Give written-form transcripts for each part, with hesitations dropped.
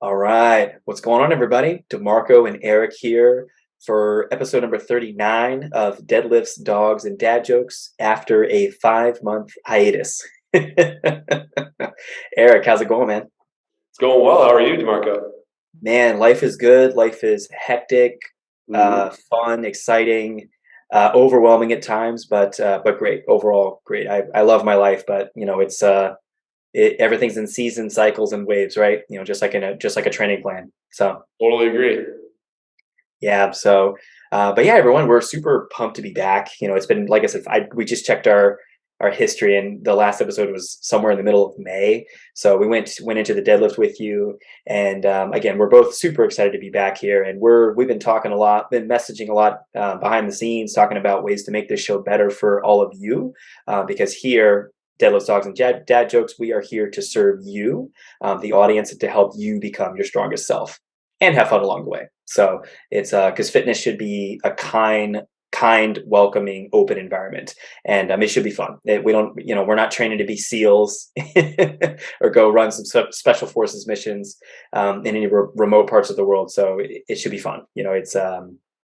All right. What's going on, everybody? Demarco and Eric here for episode number 39 of Deadlifts, Dogs, and Dad Jokes after a 5-month hiatus. Eric, how's it going, man? It's going well. How are you, Demarco? Man, life is good. Life is hectic, Hmm. fun, exciting, overwhelming at times, but great. Overall, great. I love my life, but everything's in season cycles and waves, right? Just like a training plan. So Totally agree. yeah. But yeah, everyone, we're super pumped to be back. It's been, like I said, we just checked our history, and the last episode was somewhere in the middle of May. So we went into the deadlift with you, and again, we're both super excited to be back here. And we've been talking a lot, been messaging a lot behind the scenes, talking about ways to make this show better for all of you, because here. Deadlift Dogs and Dad Jokes, we are here to serve you, the audience, and to help you become your strongest self and have fun along the way. So it's because fitness should be a kind, welcoming, open environment, and it should be fun. We don't, we're not training to be SEALs or go run some special forces missions in any remote parts of the world. So it should be fun. It's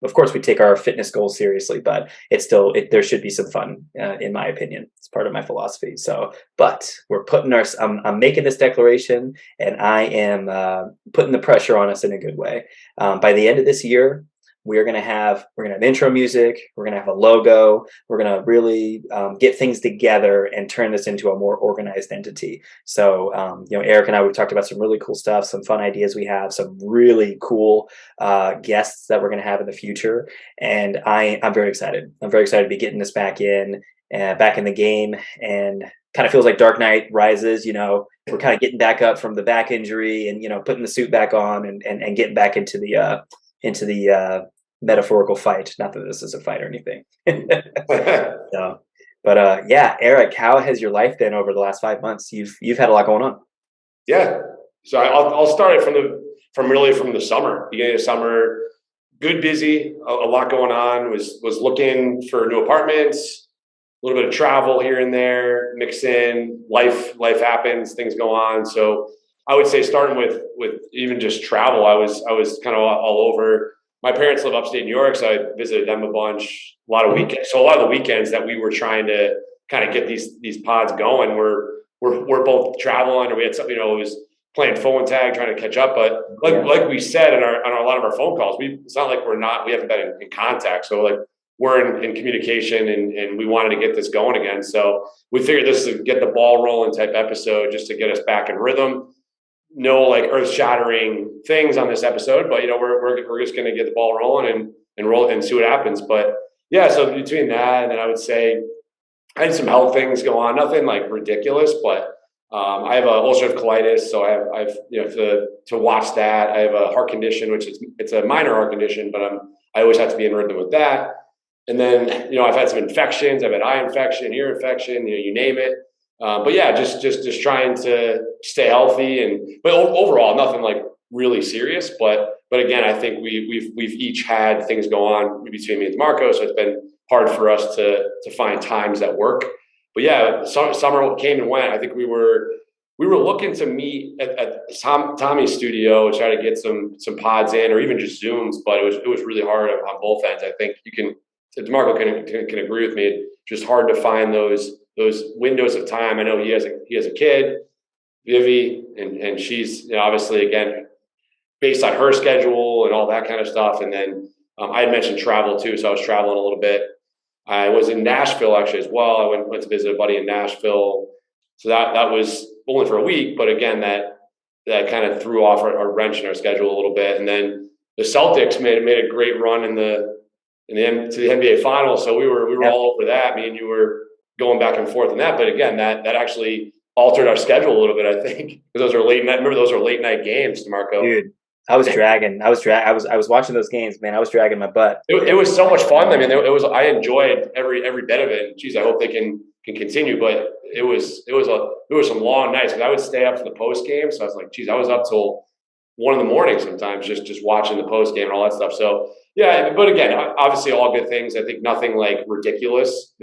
of course we take our fitness goals seriously, but there should be some fun, in my opinion. It's part of my philosophy. So, but we're putting I'm making this declaration, and I am putting the pressure on us in a good way. By the end of this year, we're gonna have intro music. We're gonna have a logo. We're gonna really get things together and turn this into a more organized entity. So Eric and I, we've talked about some really cool stuff, some fun ideas. We have some really cool guests that we're gonna have in the future, and I'm very excited. I'm very excited to be getting this back in the game, and kind of feels like Dark Knight Rises. We're kind of getting back up from the back injury, and putting the suit back on, and getting back into the metaphorical fight. Not that this is a fight or anything. So, but yeah, Eric, how has your life been over the last 5 months? You've had a lot going on. Yeah. So I'll start it from the summer, beginning of summer. Good, busy, a lot going on. Was looking for new apartments, a little bit of travel here and there, mix in life happens, things go on. So I would say starting with even just travel, I was kind of all over. My parents live upstate New York, so I visited them a bunch, a lot of Mhm. weekends. So a lot of the weekends that we were trying to kind of get these pods going, we're both traveling, or we had something, it was playing phone tag, trying to catch up. But like Yeah. like we said on a lot of our phone calls, it's not like we haven't been in contact. So like we're in communication, and we wanted to get this going again. So we figured this is a get the ball rolling type episode, just to get us back in rhythm. No like earth shattering things on this episode, but we're just going to get the ball rolling and roll and see what happens. But yeah, so between that and then I would say I had some health things go on, nothing like ridiculous, but I have a ulcerative colitis, so I've to watch that. I have a heart condition, which it's a minor heart condition, but I always have to be in rhythm with that. And then I've had some infections. I've had eye infection, ear infection, you name it. But yeah, just trying to stay healthy, but overall nothing like really serious. But again, I think we've each had things go on between me and Marco, so it's been hard for us to find times that work. But yeah, summer came and went. I think we were looking to meet at Tommy's studio, try to get some pods in, or even just Zooms. But it was really hard on both ends. I think Demarco can agree with me. It's just hard to find those windows of time. I know he has a kid, Vivi, and she's obviously, again, based on her schedule and all that kind of stuff. And then I had mentioned travel too, so I was traveling a little bit. I was in Nashville actually as well. I went to visit a buddy in Nashville, so that was only for a week, but again, that kind of threw off our wrench in our schedule a little bit. And then the Celtics made a great run to the NBA Finals, so we were Yep. all over that. Me and you were going back and forth on that, but again, that actually altered our schedule a little bit, I think, because those are late night. Remember, those are late night games, DeMarco. Dude, I was dragging. I was watching those games, man. I was dragging my butt. It was so much fun. I mean, it was. I enjoyed every bit of it. And geez, I hope they can continue. But it was some long nights, because I would stay up for the post game. So I was like, geez, I was up till 1 in the morning sometimes, just watching the post game and all that stuff. So yeah, but again, obviously all good things. I think nothing like ridiculous.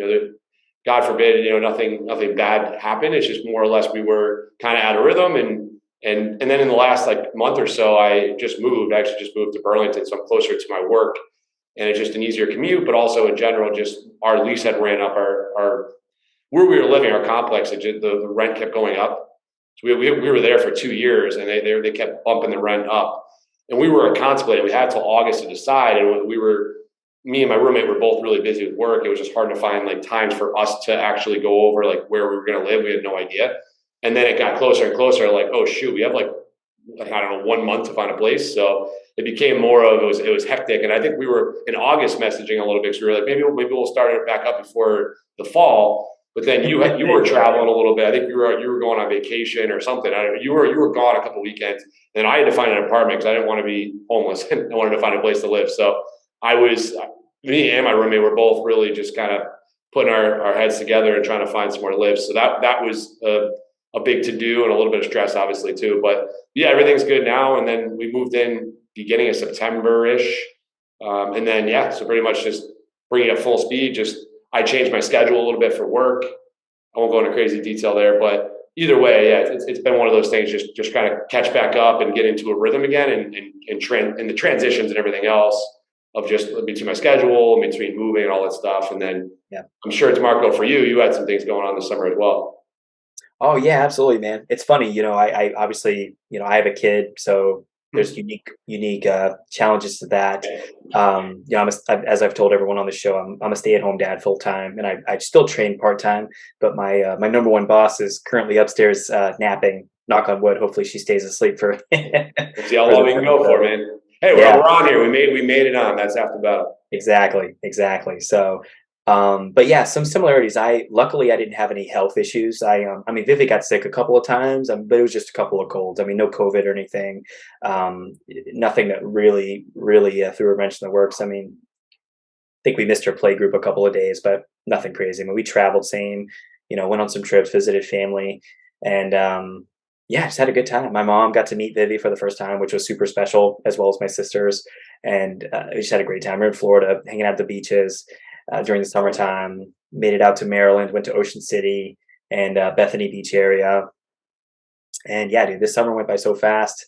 God forbid, nothing bad happened. It's just more or less we were kind of out of rhythm, and And then in the last like month or so, I actually just moved to Burlington. So I'm closer to my work, and it's just an easier commute, but also in general, just our lease had ran up our where we were living, our complex, the rent kept going up. So we were there for 2 years, and they kept bumping the rent up. And we were contemplating, we had till August to decide. And me and my roommate were both really busy with work. It was just hard to find like times for us to actually go over like where we were going to live. We had no idea. And then it got closer and closer, like, oh shoot, we have like, I don't know, 1 month to find a place. So it became more of, it was hectic. And I think we were in August messaging a little bit. So we were like, maybe we'll start it back up before the fall. But then you were traveling a little bit. I think you were going on vacation or something. You were gone a couple of weekends, and I had to find an apartment because I didn't want to be homeless. I wanted to find a place to live. So me and my roommate were both really just kind of putting our heads together and trying to find somewhere to live. So that was a big to do and a little bit of stress, obviously too. But yeah, everything's good now. And then we moved in beginning of September-ish, and then so pretty much just bringing it up full speed. Just I changed my schedule a little bit for work. I won't go into crazy detail there, but either way, yeah, it's been one of those things. Just kind of catch back up and get into a rhythm again, and the transitions and everything else of just between my schedule, between moving and all that stuff. And then I'm sure Demarco, for you had some things going on this summer as well. Oh yeah, absolutely, man. It's funny, I obviously, I have a kid, so there's unique challenges to that. As I've told everyone on the show, I'm a stay-at-home dad full time, and I still train part time. But my number one boss is currently upstairs napping. Knock on wood. Hopefully, she stays asleep for. We'll see how long we can go for, man. Hey, we're on here. We made it on. That's half the battle. Exactly. So, but yeah, some similarities. Luckily I didn't have any health issues. I mean, Vivi got sick a couple of times, but it was just a couple of colds. I mean, no COVID or anything. Nothing that really threw a wrench in the works. I mean, I think we missed her play group a couple of days, but nothing crazy. I mean, we traveled went on some trips, visited family, and just had a good time. My mom got to meet Vivi for the first time, which was super special, as well as my sisters, and we just had a great time. We're in Florida, hanging out at the beaches. During the summertime, made it out to Maryland, went to Ocean City and Bethany Beach area. And yeah, dude, this summer went by so fast.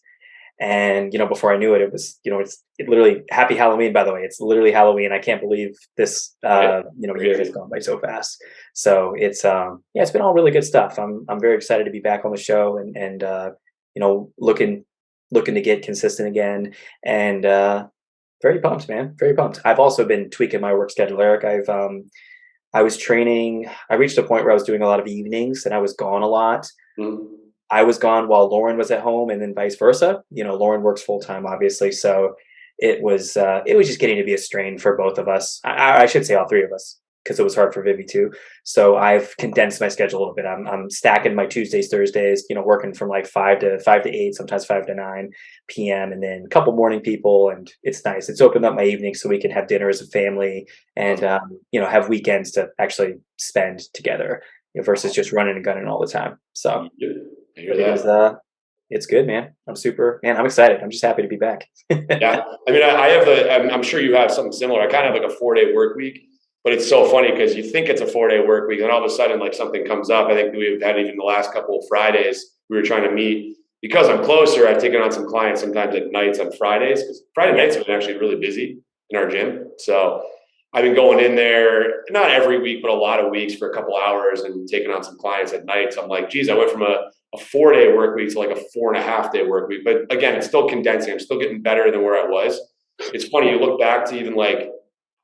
And, before I knew it, it was, it's literally happy Halloween, by the way. It's literally Halloween. I can't believe this, year has gone by so fast. So it's been all really good stuff. I'm very excited to be back on the show and looking to get consistent again. And, very pumped, man. Very pumped. I've also been tweaking my work schedule, Eric. I was training. I reached a point where I was doing a lot of evenings and I was gone a lot. Mm-hmm. I was gone while Lauren was at home, and then vice versa. Lauren works full time, obviously. So it was just getting to be a strain for both of us. I should say all three of us, because it was hard for Vivi too. So I've condensed my schedule a little bit. I'm stacking my Tuesdays, Thursdays, working from like 5 to 8, sometimes 5 to 9 p.m. and then a couple morning people. And it's nice. It's opened up my evenings so we can have dinner as a family and, have weekends to actually spend together versus just running and gunning all the time. So it's good, man. I'm excited. I'm just happy to be back. Yeah. I mean, I'm sure you have something similar. I kind of have like a 4-day work week. But it's so funny because you think it's a 4-day work week, and all of a sudden, like something comes up. I think we've had even the last couple of Fridays we were trying to meet. Because I'm closer, I've taken on some clients sometimes at nights on Fridays, because Friday nights have been actually really busy in our gym. So I've been going in there, not every week, but a lot of weeks for a couple hours and taking on some clients at night. So I'm like, geez, I went from a 4-day work week to like a 4.5-day work week. But again, it's still condensing. I'm still getting better than where I was. It's funny, you look back to even like,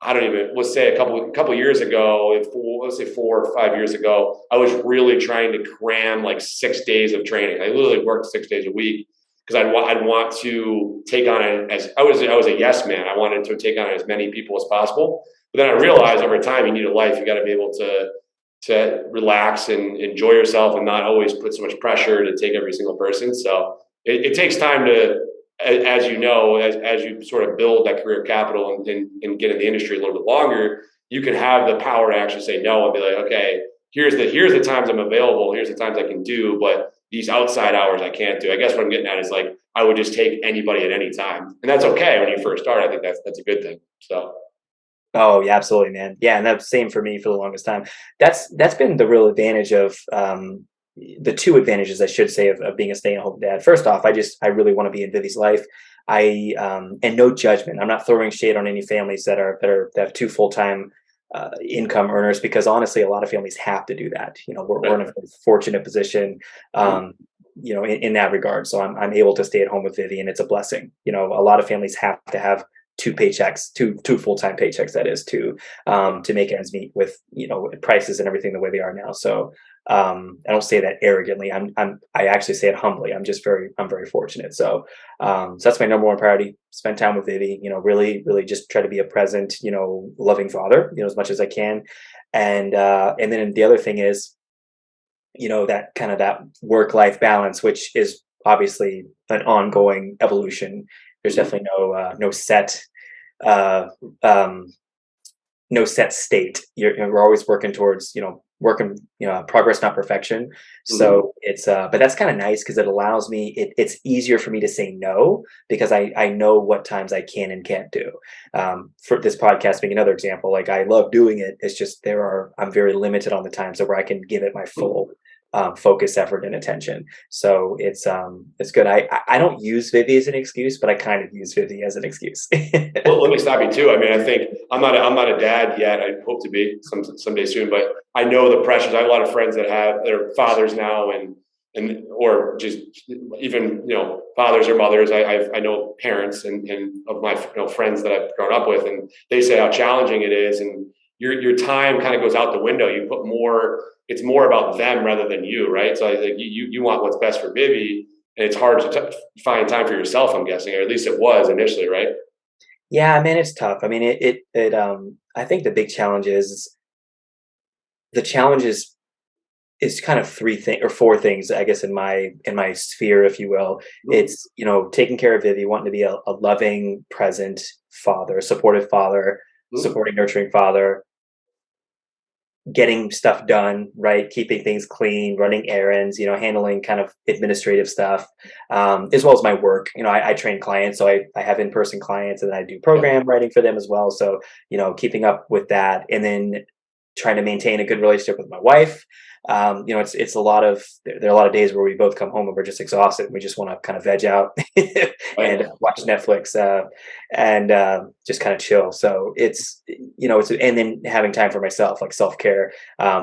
let's say a couple years ago, let's say 4 or 5 years ago, I was really trying to cram like 6 days of training. I literally worked 6 days a week because I'd want to take on I was a yes man. I wanted to take on as many people as possible. But then I realized over time, you need a life. You got to be able to relax and enjoy yourself and not always put so much pressure to take every single person. So it takes time to, as you know, as you sort of build that career capital and get in the industry a little bit longer, you can have the power to actually say no and be like, okay, here's the times I'm available, here's the times I can do, but these outside hours I can't do. I guess what I'm getting at is like, I would just take anybody at any time. And that's okay when you first start. I think that's a good thing. So. Oh yeah, absolutely, man. Yeah. And that's the same for me for the longest time. That's been the real advantage of, the two advantages, I should say, of being a stay-at-home dad. First off, I really want to be in Vivi's life. And no judgment. I'm not throwing shade on any families that have two full-time income earners, because honestly, a lot of families have to do that. We're in a fortunate position, in that regard. So I'm able to stay at home with Vivi, and it's a blessing. A lot of families have to have two paychecks, two full-time paychecks, that is, to make ends meet with prices and everything the way they are now. So I don't say that arrogantly. I actually say it humbly. I'm very fortunate. So that's my number one priority: spend time with Vivi. Really, really just try to be a present, loving father, as much as I can. And then the other thing is, that kind of that work-life balance, which is obviously an ongoing evolution. There's definitely uh, no set state. We're always working towards, progress, not perfection. So it's, but that's kind of nice, because it allows me, it's easier for me to say no, because I know what times I can and can't do. For this podcast being another example, like, I love doing it. It's just, I'm very limited on the times where I can give it my full focus, effort, and attention. So it's good. I don't use Vivi as an excuse, but I kind of use Vivi as an excuse. Well, let me stop you too. I mean, I think I'm not a dad yet. I hope to be someday soon, but I know the pressures. I have a lot of friends that have their fathers now, and or just even fathers or mothers. I know parents and of my friends that I've grown up with, and they say how challenging it is, and your time kind of goes out the window. You put more. It's more about them rather than you, right? So I think you want what's best for Vivi, and it's hard to find time for yourself, I'm guessing, or at least it was initially, right? Yeah, man, it's tough. I mean, I think the big challenge is kind of four things, I guess, in my sphere, if you will. It's, taking care of Vivi, wanting to be a loving, present father, a supportive father, supporting, nurturing father, getting stuff done, right? Keeping things clean, running errands, handling kind of administrative stuff, as well as my work. I train clients, so I have in-person clients, and then I do program writing for them as well. So, keeping up with that, and then trying to maintain a good relationship with my wife. It's a lot of, there are a lot of days where we both come home and we're just exhausted, and we just want to kind of veg out and watch Netflix, and just kind of chill. So it's, and then having time for myself, like self-care,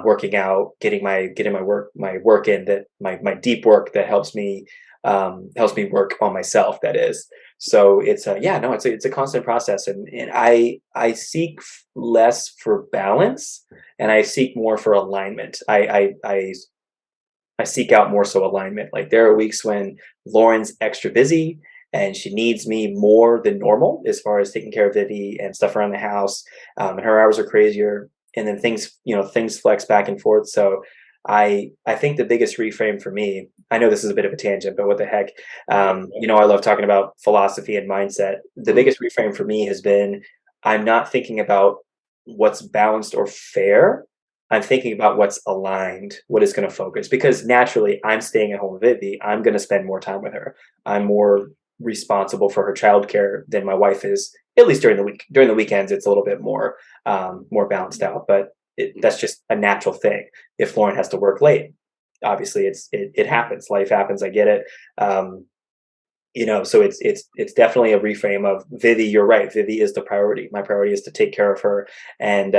working out, getting my work in, that my deep work that helps me work on myself, that is. So it's it's a constant process, and I seek less for balance, and I seek more for alignment. I seek out more so alignment. Like, there are weeks when Lauren's extra busy and she needs me more than normal as far as taking care of Vivi and stuff around the house, and her hours are crazier, and then things flex back and forth. So I think the biggest reframe for me, I know this is a bit of a tangent, but what the heck, I love talking about philosophy and mindset. The biggest reframe for me has been, I'm not thinking about what's balanced or fair. I'm thinking about what's aligned, what is going to focus, because naturally I'm staying at home with Vivi. I'm going to spend more time with her. I'm more responsible for her childcare than my wife is, at least during the week. During the weekends, it's a little bit more balanced out, but that's just a natural thing. If Lauren has to work late, obviously it happens. Life happens. I get it. So it's definitely a reframe of Vivi. You're right. Vivi is the priority. My priority is to take care of her, and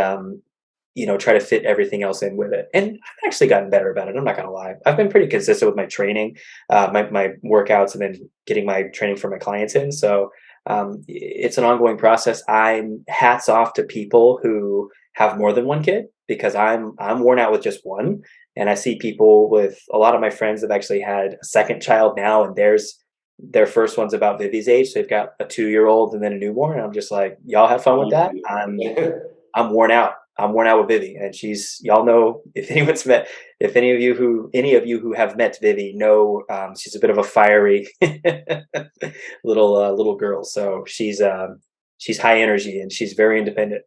try to fit everything else in with it. And I've actually gotten better about it. I'm not gonna lie. I've been pretty consistent with my training, my workouts, and then getting my training for my clients in. So it's an ongoing process. I'm hats off to people who have more than one kid, because I'm worn out with just one. And I see people with, a lot of my friends have actually had a second child now, and their first one's about Vivi's age. So they've got a 2-year-old and then a newborn. And I'm just like, y'all have fun with that. I'm worn out. I'm worn out with Vivi, and y'all know, if any of you who have met Vivi know, she's a bit of a fiery little girl. So she's high energy, and she's very independent.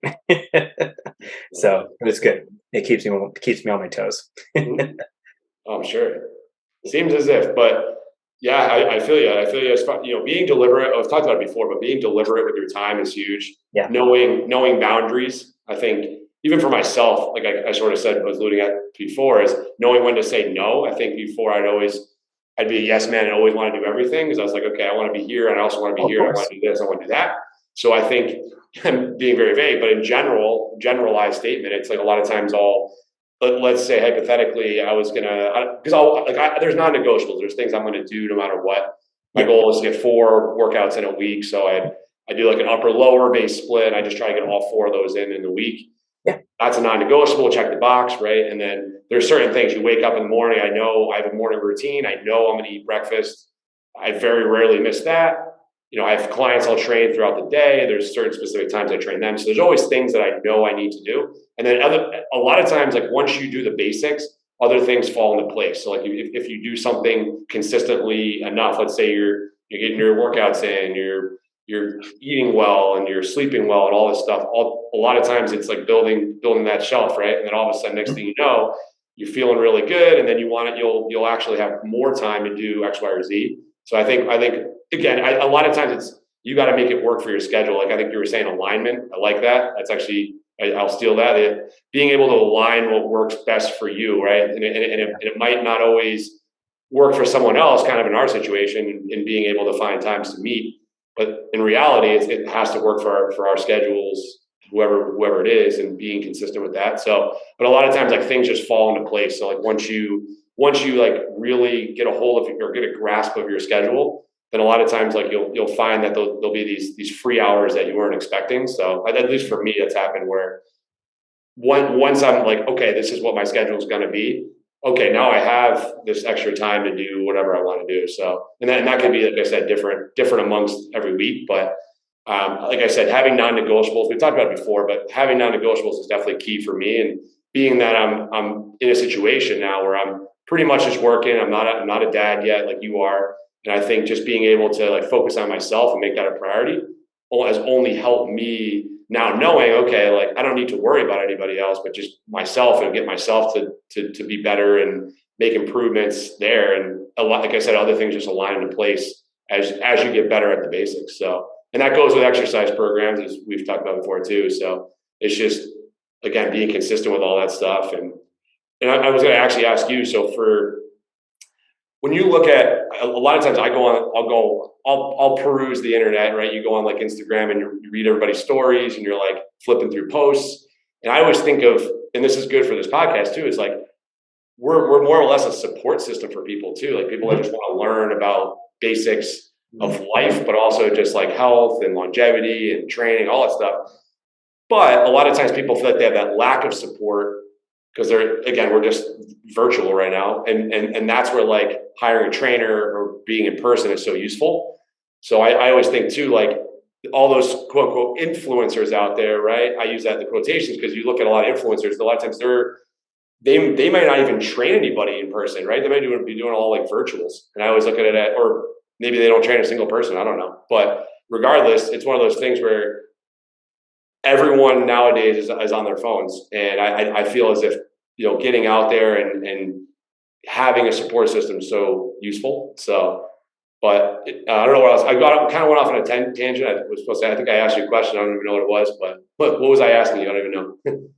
So it's good. It keeps me on my toes. I'm sure. Seems as if, but yeah, I feel you. I feel you. It's fun, being deliberate. I've talked about it before, but being deliberate with your time is huge. Yeah. Knowing boundaries. I think even for myself, like I sort of said, I was alluding at before, is knowing when to say no. I think before I'd be a yes man and always want to do everything because I was like, okay, I want to be here and I also want to be Of here. I want course. to do this. I want to do that. So I think I'm being very vague, but in generalized statement, it's like a lot of times let's say hypothetically, I was gonna, because there's non-negotiables. There's things I'm gonna do no matter what. My Yeah. goal is to get 4 workouts in a week, so I do like an upper lower base split. I just try to get all 4 of those in the week. Yeah. That's a non-negotiable. Check the box, right? And then there's certain things. You wake up in the morning. I know I have a morning routine. I know I'm gonna eat breakfast. I very rarely miss that. I have clients I'll train throughout the day. There's certain specific times I train them. So there's always things that I know I need to do. And then a lot of times, like once you do the basics, other things fall into place. So like if you do something consistently enough, let's say you're getting your workouts in, you're eating well and you're sleeping well and all this stuff. A lot of times it's like building that shelf, right? And then all of a sudden, next thing you know, you're feeling really good, and then you'll actually have more time to do X, Y, or Z. So I think again, a lot of times it's you got to make it work for your schedule. Like I think you were saying, alignment. I like that. That's actually I'll steal that. Being able to align what works best for you, right? And it might not always work for someone else, kind of in our situation, in being able to find times to meet. But in reality, it has to work for our schedules, whoever it is, and being consistent with that. So, but a lot of times, like things just fall into place. So, like once you like really get a hold of or get a grasp of your schedule, then a lot of times, like you'll find that there'll be these free hours that you weren't expecting. So, at least for me, it's happened where once I'm like, okay, this is what my schedule is going to be. Okay, now I have this extra time to do whatever I want to do. So, and that could be, like I said, different amongst every week. But like I said, having non-negotiables, we've talked about it before, but having non-negotiables is definitely key for me. And being that I'm in a situation now where I'm pretty much just working, I'm not a dad yet, like you are. And I think just being able to like focus on myself and make that a priority has only helped me now knowing, okay, like I don't need to worry about anybody else, but just myself and get myself to be better and make improvements there. And a lot, like I said, other things just align into place as you get better at the basics. So, and that goes with exercise programs, as we've talked about before too. So it's just, again, being consistent with all that stuff. And I was going to actually ask you, so when you look at a lot of times I'll peruse the internet, right? You go on like Instagram and you read everybody's stories and you're like flipping through posts. And I always think of, and this is good for this podcast too, is like we're more or less a support system for people too. Like people that just want to learn about basics of life, but also just like health and longevity and training, all that stuff. But a lot of times people feel like they have that lack of support because we're just virtual right now. And that's where like hiring a trainer or being in person is so useful. So I always think too, like all those quote unquote influencers out there, right? I use that in the quotations because you look at a lot of influencers, a lot of times they might not even train anybody in person, right? They might be doing all like virtuals. And I always look at it or maybe they don't train a single person. I don't know. But regardless, it's one of those things where everyone nowadays is on their phones. And I feel as if, getting out there and having a support system is so useful. So, but I don't know what else. I kind of went off on a tangent. I think I asked you a question. I don't even know what it was, but what was I asking you? I don't even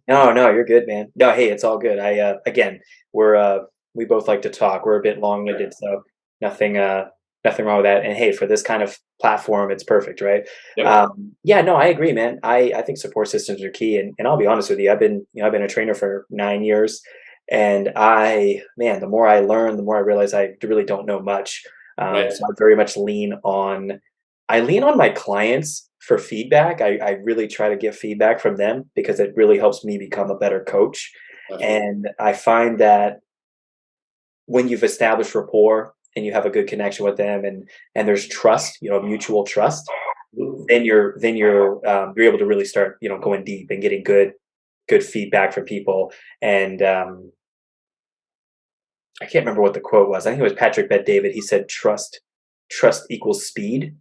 know. No, you're good, man. No, hey, it's all good. Again, we both like to talk. We're a bit long-winded, so nothing wrong with that. And hey, for this kind of platform, it's perfect, right? Yep. Yeah, no, I agree, man. I think support systems are key, and I'll be honest with you. I've been a trainer for 9 years, and the more I learn, the more I realize I really don't know much. Right. So I very much lean on my clients for feedback. I really try to get feedback from them because it really helps me become a better coach. Definitely. And I find that when you've established rapport and you have a good connection with them and there's trust, mutual trust, then you're able to really start, going deep and getting good feedback from people. And I can't remember what the quote was. I think it was Patrick Bet-David. He said, trust equals speed.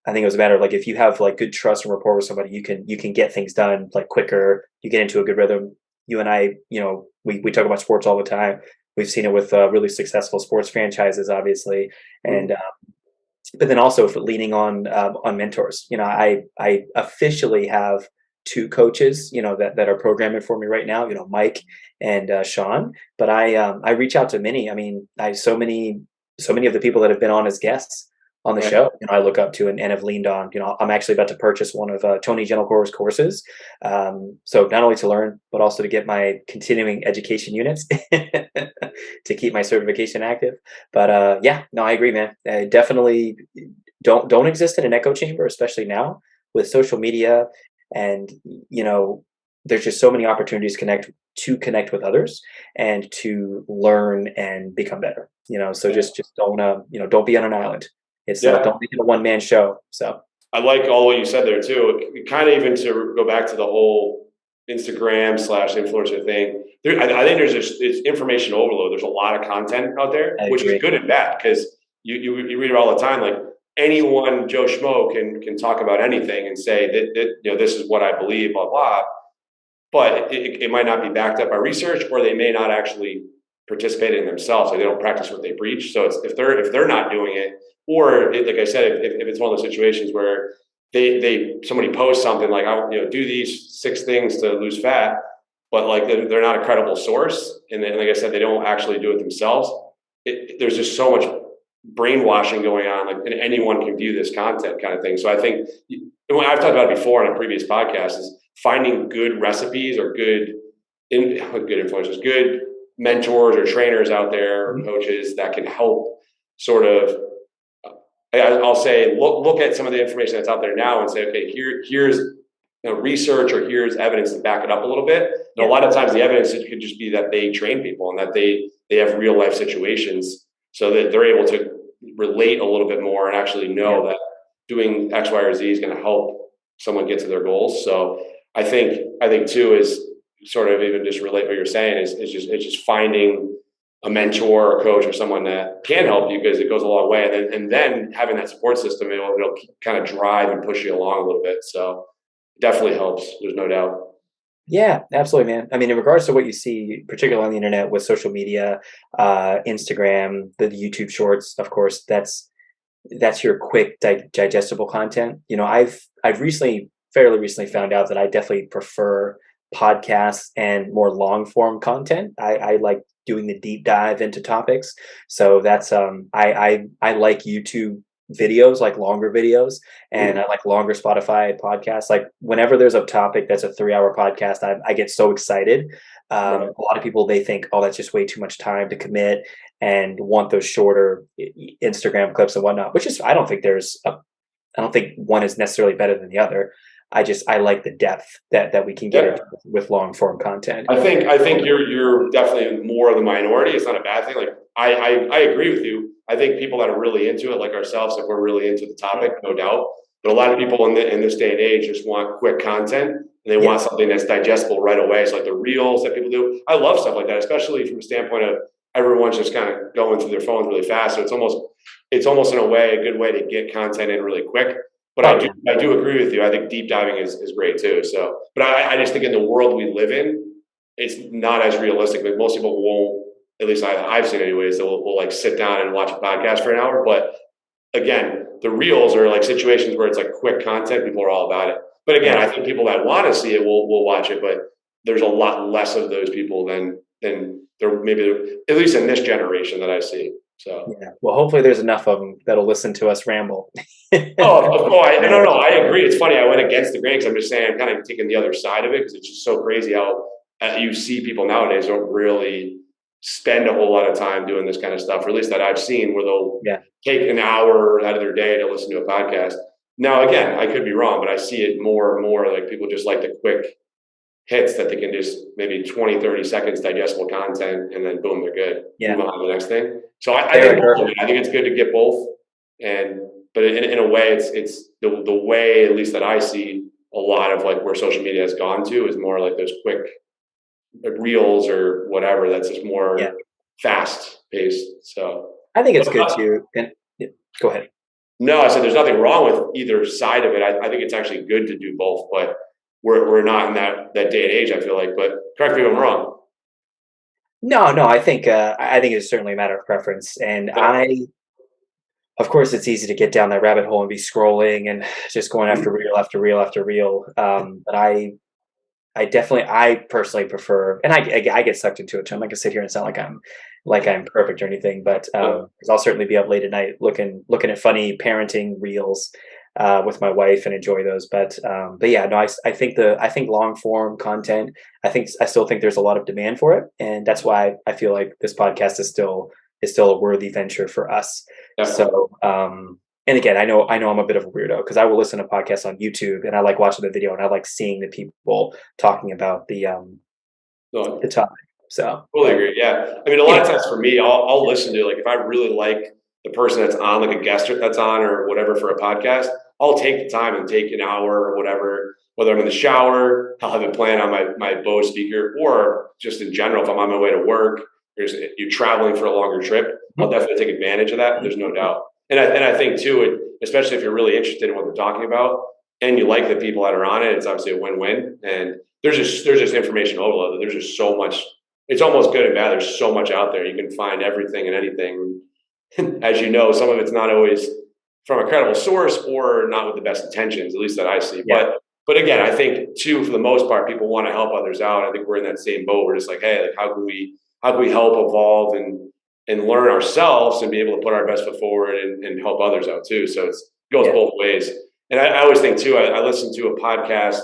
I think it was a matter of like, if you have like good trust and rapport with somebody, you can get things done like quicker. You get into a good rhythm. You and I, we talk about sports all the time. We've seen it with really successful sports franchises, obviously, and but then also for leaning on mentors. I officially have two coaches, that are programming for me right now, Mike and Sean. But I reach out to many. I mean, so many of the people that have been on as guests on the Right. show, I look up to and have leaned on. I'm actually about to purchase one of Tony Gentlecore's courses. So not only to learn, but also to get my continuing education units to keep my certification active. But yeah, no, I agree, man. Definitely don't exist in an echo chamber, especially now with social media. And there's just so many opportunities to connect with others and to learn and become better. So just don't be on an island. It's Yeah. don't make it a one-man show. So I like all what you said there too. Kind of even to go back to the whole Instagram/influencer thing. I think it's information overload. There's a lot of content out there, I which is agree. good and bad because you read it all the time. Like anyone, Joe Schmo can talk about anything and say that this is what I believe, blah blah. But it might not be backed up by research, or they may not actually participate in themselves. Like they don't practice what they preach. So if they're not doing it, or like I said, if it's one of those situations where somebody posts something like do these 6 things to lose fat, but like they're not a credible source, and then, like I said, they don't actually do it themselves. There's just so much brainwashing going on, like, and anyone can view this content kind of thing. So I think I've talked about it before on a previous podcast is finding good recipes or good influencers, good mentors or trainers out there, or coaches that can help sort of. I'll say look at some of the information that's out there now and say, okay, here's research or here's evidence to back it up a little bit. And a lot of times the evidence could just be that they train people and that they have real life situations so that they're able to relate a little bit more and actually know that doing X, Y, or Z is going to help someone get to their goals. So I think too is sort of even just relate what you're saying is just finding a mentor or coach or someone that can help you, because it goes a long way. And then having that support system, it'll kind of drive and push you along a little bit. So it definitely helps. There's no doubt. Yeah, absolutely, man. I mean, in regards to what you see, particularly on the internet with social media, Instagram, the YouTube Shorts, of course, that's your quick digestible content. I've fairly recently found out that I definitely prefer podcasts and more long form content. I like doing the deep dive into topics. So that's I like YouTube videos, like longer videos, and I like longer Spotify podcasts. Like whenever there's a topic that's a 3-hour podcast, I get so excited. A lot of people, they think, oh, that's just way too much time to commit, and want those shorter Instagram clips and whatnot. Which is, I don't think one is necessarily better than the other. I like the depth that we can get into with long form content. I think you're definitely more of the minority. It's not a bad thing. Like I agree with you. I think people that are really into it, like ourselves, if we're really into the topic, no doubt. But a lot of people in this day and age just want quick content, and they want something that's digestible right away. So like the reels that people do, I love stuff like that, especially from a standpoint of everyone's just kind of going through their phones really fast. So it's almost in a way a good way to get content in really quick. But I do agree with you. I think deep diving is great too. So, but I just think in the world we live in, it's not as realistic. Like most people won't, at least I've seen anyways, that will like sit down and watch a podcast for an hour. But again, the reels are like situations where it's like quick content. People are all about it. But again, I think people that want to see it will watch it. But there's a lot less of those people than there maybe, at least in this generation that I see. So yeah, well, hopefully there's enough of them that'll listen to us ramble. No, I agree. It's funny. I went against the grain because I'm just saying I'm kind of taking the other side of it, because it's just so crazy how you see people nowadays don't really spend a whole lot of time doing this kind of stuff, or at least that I've seen, where they'll take an hour out of their day to listen to a podcast. Now, again, I could be wrong, but I see it more and more. Like people just like the quick hits that they can just maybe 20, 30 seconds digestible content, and then boom, they're good. Move on to the next thing. So I think it's good to get both. But in a way, it's the way, at least that I see a lot of like where social media has gone to, is more like those quick reels or whatever. That's just more fast paced. So I think it's good too. And go ahead. No, I said there's nothing wrong with either side of it. I think it's actually good to do both, but we're not in that day and age, I feel like. But correct me if I'm wrong. No, I think it's certainly a matter of preference, and of course, it's easy to get down that rabbit hole and be scrolling and just going after reel after reel after reel. But I personally prefer, and I get sucked into it too. I'm not gonna sit here and sound like I'm perfect or anything, but 'cause I'll certainly be up late at night looking at funny parenting reels with my wife and enjoy those. But yeah, no, I think long form content. I still think there's a lot of demand for it, and that's why I feel like this podcast is still a worthy venture for us. Definitely. So and again, I know I'm a bit of a weirdo because I will listen to podcasts on YouTube and I like watching the video and I like seeing the people talking about No, the topic. So, totally but agree. Yeah. I mean, a lot anyway, of times for me, I'll listen to like if I really like the person that's on, like a guest that's on or whatever for a podcast, I'll take the time and take an hour or whatever, whether I'm in the shower, I'll have it playing on my Bose speaker, or just in general, if I'm on my way to work, you're traveling for a longer trip, I'll definitely take advantage of that. There's no doubt. And I think too, especially if you're really interested in what they're talking about and you like the people that are on it, it's obviously a win-win. And there's just information overload. There's just so much. It's almost good and bad. There's so much out there. You can find everything and anything. As you know, some of it's not always from a credible source or not with the best intentions, at least that I see. yeah, But again, I think too, for the most part, people want to help others out. I think we're in that same boat. We're just like, hey, like how can we help evolve and learn ourselves and be able to put our best foot forward and help others out too. So it goes yeah, both ways. And I always think too, I listened to a podcast,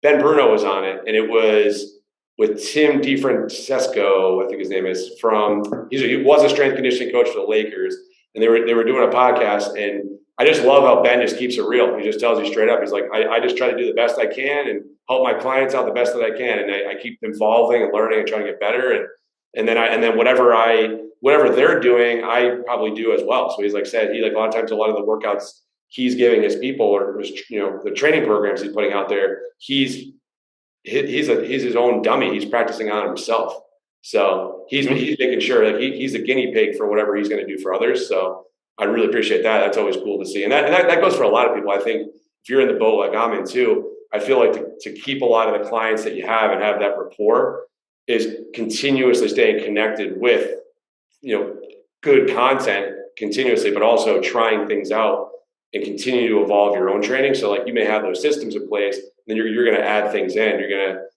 Ben Bruno was on it, and it was with Tim DeFrancesco, I think his name is, he was a strength conditioning coach for the Lakers, and they were doing a podcast, and I just love how Ben just keeps it real. He just tells you straight up. He's like, I just try to do the best I can and help my clients out the best that I can, and I keep evolving and learning and trying to get better, and then whatever they're doing, I probably do as well. So he's like said, he like a lot of times a lot of the workouts he's giving his people or his, the training programs he's putting out there, he's his own dummy. He's practicing on himself. So he's making sure like he's a guinea pig for whatever he's going to do for others. So I really appreciate that. That's always cool to see. And that goes for a lot of people. I think if you're in the boat like I'm in too, I feel like to keep a lot of the clients that you have and have that rapport is continuously staying connected with, good content continuously, but also trying things out and continue to evolve your own training. So like you may have those systems in place, then you're going to add things in.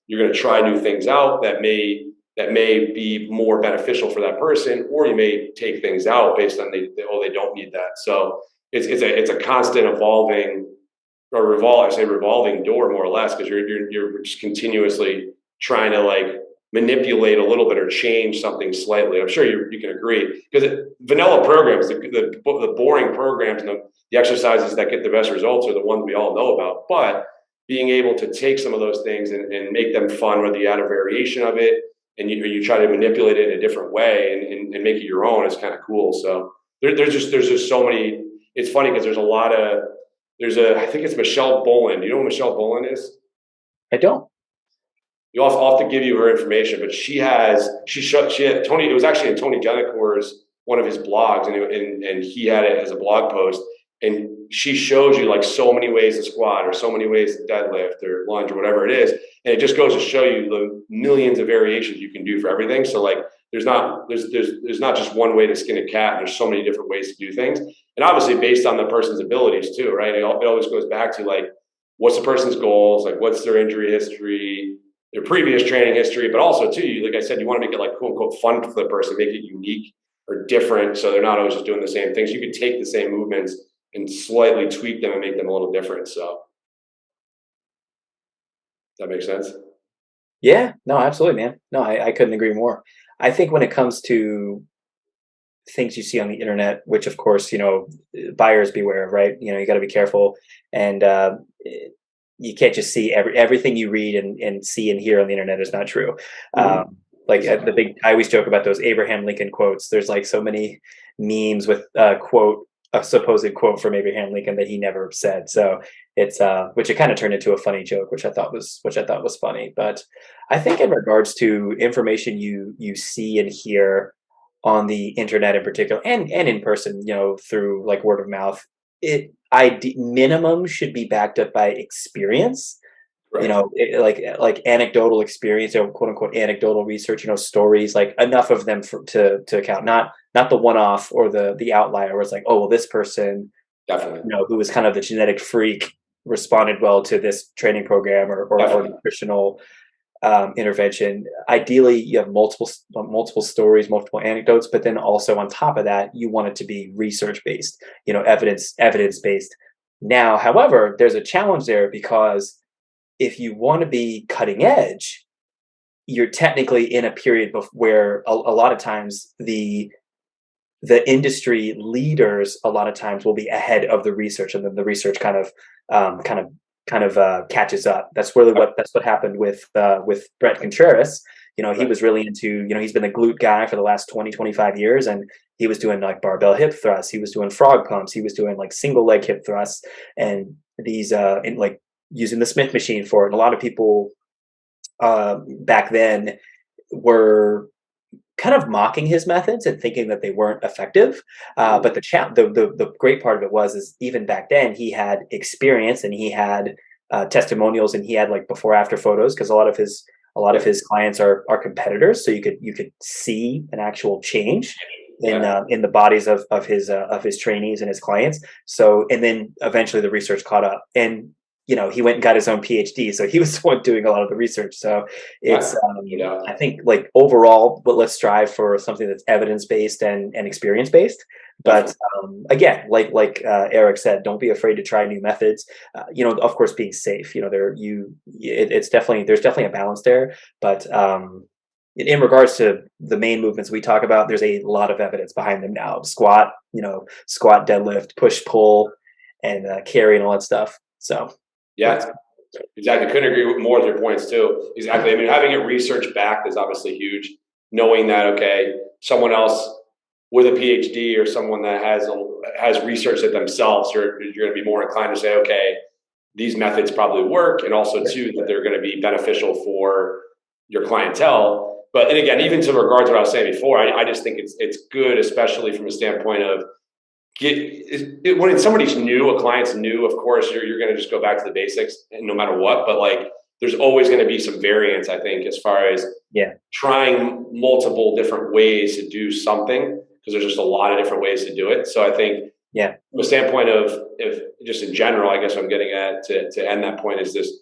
You're going to try new things out that may be more beneficial for that person, or you may take things out based on they don't need that. So it's a constant evolving or revolving door more or less because you're just continuously trying to like manipulate a little bit or change something slightly. I'm sure you can agree because vanilla programs, the boring programs and the exercises that get the best results are the ones we all know about. But being able to take some of those things and make them fun, whether you add a variation of it and you try to manipulate it in a different way and make it your own, is kind of cool. So there's just so many. It's funny because I think it's Michelle Bolin. Do you know who Michelle Bolin is? I don't. I'll have to give you her information, but she had Tony. It was actually in Tony Gennacor's one of his blogs, and he had it as a blog post. And she shows you like so many ways to squat or so many ways to deadlift or lunge or whatever it is, and it just goes to show you the millions of variations you can do for everything. So like there's not just one way to skin a cat. There's so many different ways to do things, and obviously based on the person's abilities too, right? It always goes back to like what's the person's goals, like what's their injury history, their previous training history, but also too, like I said, you want to make it like quote unquote fun for the person, make it unique or different, so they're not always just doing the same things. You could take the same movements and slightly tweak them and make them a little different. So that makes sense. Yeah, no, absolutely, man. No, I couldn't agree more. I think when it comes to things you see on the internet, which of course, buyers beware, right? You got to be careful, and you can't just see everything you read and see and hear on the internet is not true. Mm-hmm. Like I always joke about those Abraham Lincoln quotes. There's like so many memes with a supposed quote from Abraham Lincoln that he never said. So it's which it kind of turned into a funny joke, which I thought was funny. But I think in regards to information you see and hear on the internet in particular, and in person, through like word of mouth, minimum should be backed up by experience. Right. like anecdotal experience, quote unquote anecdotal research, stories, like enough of them to account, not the one off or the outlier where it's like, oh well, this person, Definitely. who was kind of the genetic freak responded well to this training program or Definitely. nutritional intervention. Ideally, you have multiple stories, multiple anecdotes, but then also on top of that, you want it to be research based, evidence based. Now, however, there's a challenge there because if you want to be cutting edge, you're technically in a period where a lot of times the industry leaders a lot of times will be ahead of the research, and then the research um, kind of catches up. That's what happened with Brett Contreras. He Right. was really into, he's been a glute guy for the last 20-25 years, and he was doing like barbell hip thrusts, he was doing frog pumps, he was doing like single leg hip thrusts, and these in like using the Smith machine for it. And a lot of people back then were kind of mocking his methods and thinking that they weren't effective. But the great part of it is even back then he had experience and he had testimonials and he had like before after photos, because a lot of Right. his clients are competitors, so you could see an actual change Yeah. in the bodies of his trainees and his clients. So and then eventually the research caught up, and he went and got his own PhD, so he was the one doing a lot of the research. So it's Yeah. No I doubt. think like overall, but let's strive for something that's evidence based and experience based. But Definitely. again, like Eric said, don't be afraid to try new methods. Of course, being safe. It's definitely, there's definitely a balance there. But in regards to the main movements we talk about, there's a lot of evidence behind them now. Squat, deadlift, push, pull, and carry and all that stuff. So it's Yeah. Exactly. Couldn't agree more with your points too. Exactly. I mean, having it research backed is obviously huge. Knowing that, okay, someone else with a PhD or someone that has researched it themselves, you're going to be more inclined to say, okay, these methods probably work, and also too that they're going to be beneficial for your clientele. But and again, even to regards to what I was saying before, I just think it's good, especially from a standpoint of when somebody's new, a client's new, of course, you're going to just go back to the basics no matter what. But like, there's always going to be some variance, I think, as far as yeah, trying multiple different ways to do something, because there's just a lot of different ways to do it. So I think yeah, from a standpoint of if just in general, I guess what I'm getting at to end that point is this.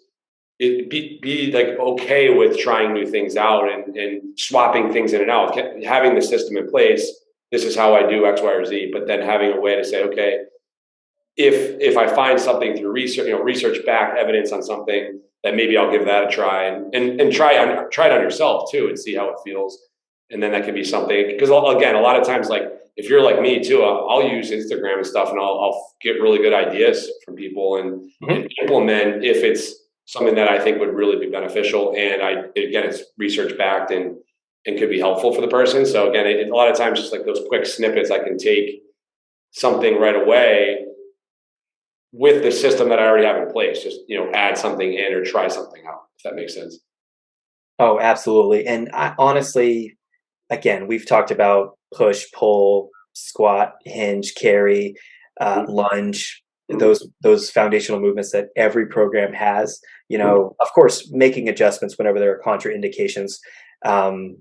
Be like okay with trying new things out and swapping things in and out, having the system in place. This is how I do X, Y, or Z. But then having a way to say, okay, if I find something through research, research back evidence on something, that maybe I'll give that a try and try it on yourself too and see how it feels. And then that could be something, because again, a lot of times, like if you're like me too, I'll use Instagram and stuff, and I'll get really good ideas from people hmm and implement if it's something that I think would really be beneficial. And again, it's research backed and could be helpful for the person. So again, a lot of times, just like those quick snippets, I can take something right away with the system that I already have in place. Just add something in or try something out, if that makes sense. Oh, absolutely. And I honestly, again, we've talked about push, pull, squat, hinge, carry, lunge, Mm-hmm. those foundational movements that every program has. Mm-hmm. Of course, making adjustments whenever there are contraindications. Um,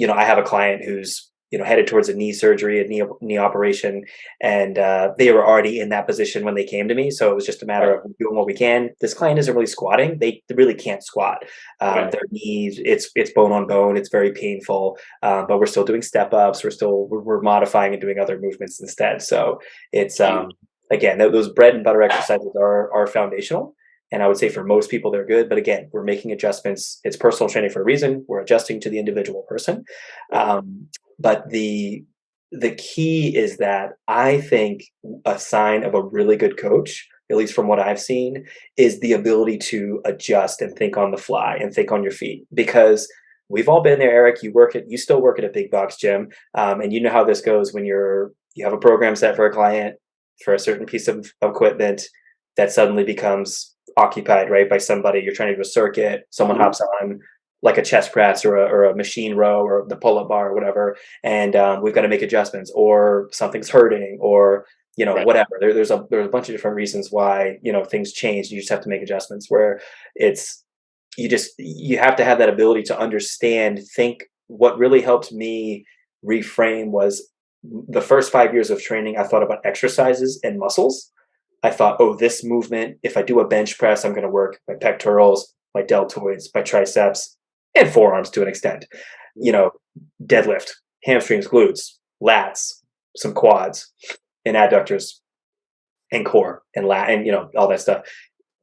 I have a client who's headed towards a knee surgery, a knee operation, and they were already in that position when they came to me. So it was just a matter Right. of doing what we can. This client isn't really squatting; they really can't squat. Right. Their knees, it's bone on bone. It's very painful, but we're still doing step ups. We're modifying and doing other movements instead. So it's again, those bread and butter exercises are foundational. And I would say for most people they're good, but again, we're making adjustments. It's personal training for a reason. We're adjusting to the individual person. Right. Um, but the key is that I think a sign of a really good coach, at least from what I've seen, is the ability to adjust and think on the fly and think on your feet. Because we've all been there, Eric. You still work at a big box gym, and you know how this goes when you have a program set for a client for a certain piece of equipment that suddenly becomes occupied, right, by somebody. You're trying to do a circuit, someone Mm-hmm. hops on like a chest press or a machine row or the pull-up bar or whatever, and we've got to make adjustments, or something's hurting, or Right. whatever. There's a bunch of different reasons why things change. You just have to make adjustments. Where it's you have to have that ability to understand, think. What really helped me reframe was the first 5 years of training. I thought about exercises and muscles. I thought, oh, this movement, if I do a bench press, I'm going to work my pectorals, my deltoids, my triceps, and forearms to an extent. Deadlift, hamstrings, glutes, lats, some quads, and adductors, and core, and and all that stuff.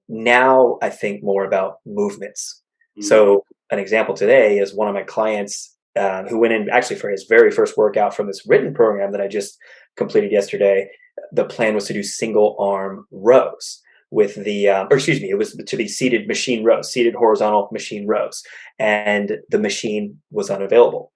Now I think more about movements. So an example today is one of my clients who went in actually for his very first workout from this written program that I just completed yesterday. The plan was to do single arm rows with it was to be seated machine rows, seated horizontal machine rows, and the machine was unavailable.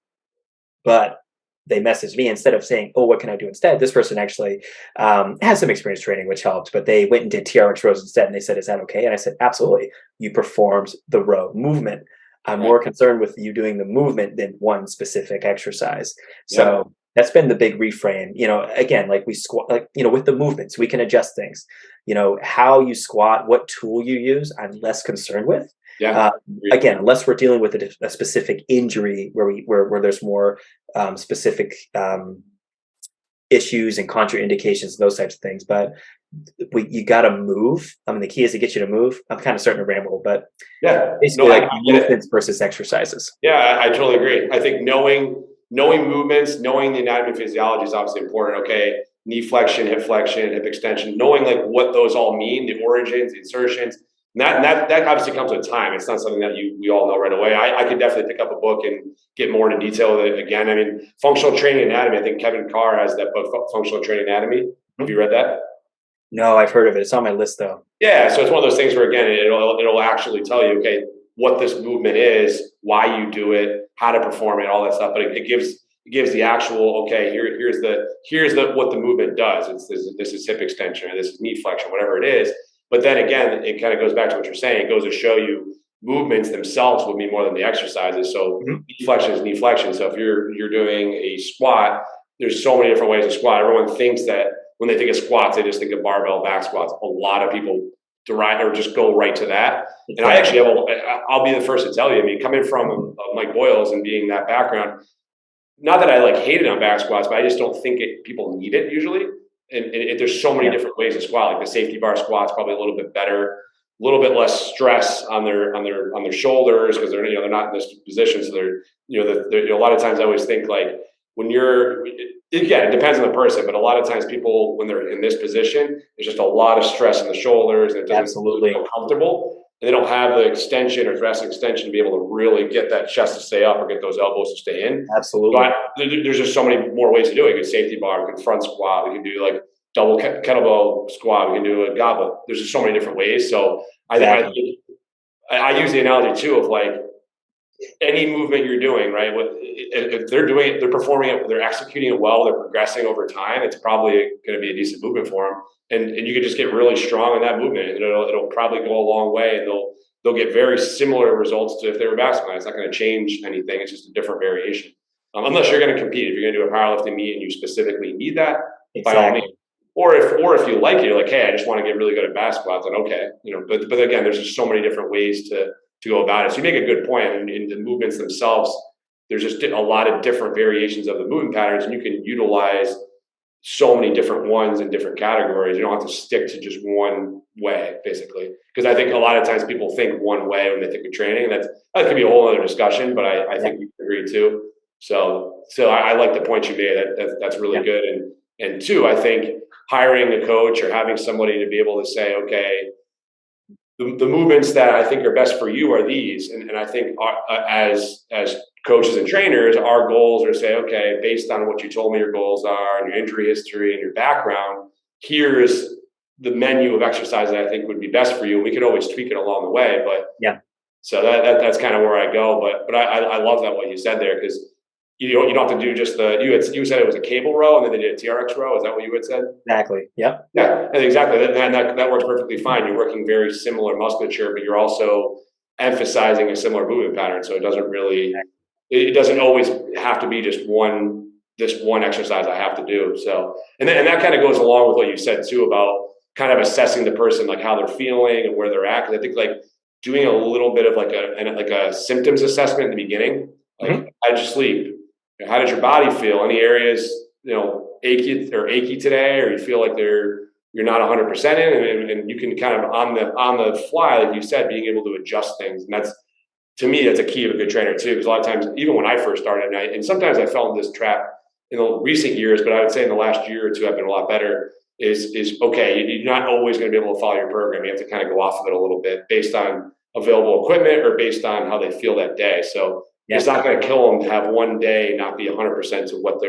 But they messaged me, instead of saying, oh, what can I do instead? This person actually has some experience training, which helped, but they went and did TRX rows instead. And they said, is that okay? And I said, absolutely. You performed the row movement. I'm more concerned with you doing the movement than one specific exercise. So that's been the big reframe. Again, like we squat, with the movements, we can adjust things. How you squat, what tool you use, I'm less concerned with. Again, unless we're dealing with a specific injury where there's more specific issues and contraindications and those types of things. But you got to move. I mean, the key is to get you to move. I'm kind of starting to ramble, but basically, like movements versus exercises. Yeah, I totally agree. I think knowing movements, knowing the anatomy and physiology is obviously important. Okay, knee flexion, hip extension, knowing like what those all mean, the origins, the insertions. And that obviously comes with time. It's not something that we all know right away. I could definitely pick up a book and get more into detail with it again. I mean, Functional Training Anatomy. I think Kevin Carr has that book, Functional Training Anatomy. Have you read that? No, I've heard of it. It's on my list though. Yeah, so it's one of those things where again, it'll actually tell you, okay, what this movement is, why you do it, how to perform it, all that stuff. But it gives the actual, okay, here's what the movement does. This is hip extension, or this is knee flexion, whatever it is. But then again, it kind of goes back to what you're saying. It goes to show you movements themselves would mean more than the exercises. So knee flexion is knee flexion. So if you're doing a squat, there's so many different ways to squat. Everyone thinks that when they think of squats, they just think of barbell back squats. A lot of people derive or just go right to that. And I actually I'll be the first to tell you, I mean, coming from Mike Boyles and being that background, not that I like hated on back squats, but I just don't think people need it usually. And there's so many different ways to squat. Like the safety bar squat's probably a little bit better, a little bit less stress on their shoulders because they're not in this position. So they're a lot of times I always think like when it depends on the person, but a lot of times people when they're in this position, there's just a lot of stress in the shoulders and it doesn't feel comfortable. And they don't have the extension or thoracic extension to be able to really get that chest to stay up or get those elbows to stay in. Absolutely. But there's just so many more ways to do it. We can safety bar, we can front squat, we can do like double kettlebell squat, we can do a goblet. There's just so many different ways. So I use the analogy too of like any movement you're doing, right? If they're doing it, they're performing it, they're executing it well, they're progressing over time, it's probably going to be a decent movement for them. And you can just get really strong in that movement and it'll probably go a long way and they'll get very similar results to if they were basketball. It's not going to change anything. It's just a different variation. Unless you're going to compete. If you're going to do a powerlifting meet and you specifically need that, by all means. Or if you like it, you're like, hey, I just want to get really good at basketball, then okay. But again, there's just so many different ways to go about it. So you make a good point. And in the movements themselves, there's just a lot of different variations of the movement patterns, and you can utilize so many different ones in different categories. You don't have to stick to just one way, basically. Because I think a lot of times people think one way when they think of training. That could be a whole other discussion, but I think you agree too. So I like the point you made. That's really good. And two, I think hiring a coach or having somebody to be able to say, okay, the movements that I think are best for you are these. And I think as coaches and trainers, our goals are to say, okay, based on what you told me your goals are and your injury history and your background, here's the menu of exercise that I think would be best for you. And we can always tweak it along the way. But so that's kind of where I go. But I love that what you said there, because you don't have to do just you said it was a cable row and then they did a TRX row. Is that what you had said? Exactly. Yep. Yeah, exactly. That works perfectly fine. You're working very similar musculature, but you're also emphasizing a similar movement pattern. So it doesn't always have to be just this one exercise I have to do. So, and that kind of goes along with what you said too about kind of assessing the person, like how they're feeling and where they're at. Because I think like doing a little bit of like a symptoms assessment in the beginning. Like, how did you sleep? How did your body feel? Any areas, achy today, or you feel like you're not 100% in, and you can kind of on the fly, like you said, being able to adjust things. And that's, to me, that's a key of a good trainer too. Because a lot of times, even when I first started, and sometimes I fell into this trap in the recent years, but I would say in the last year or two, I've been a lot better. Is okay. You're not always going to be able to follow your program. You have to kind of go off of it a little bit based on available equipment or based on how they feel that day. So it's not going to kill them to have one day not be 100% to what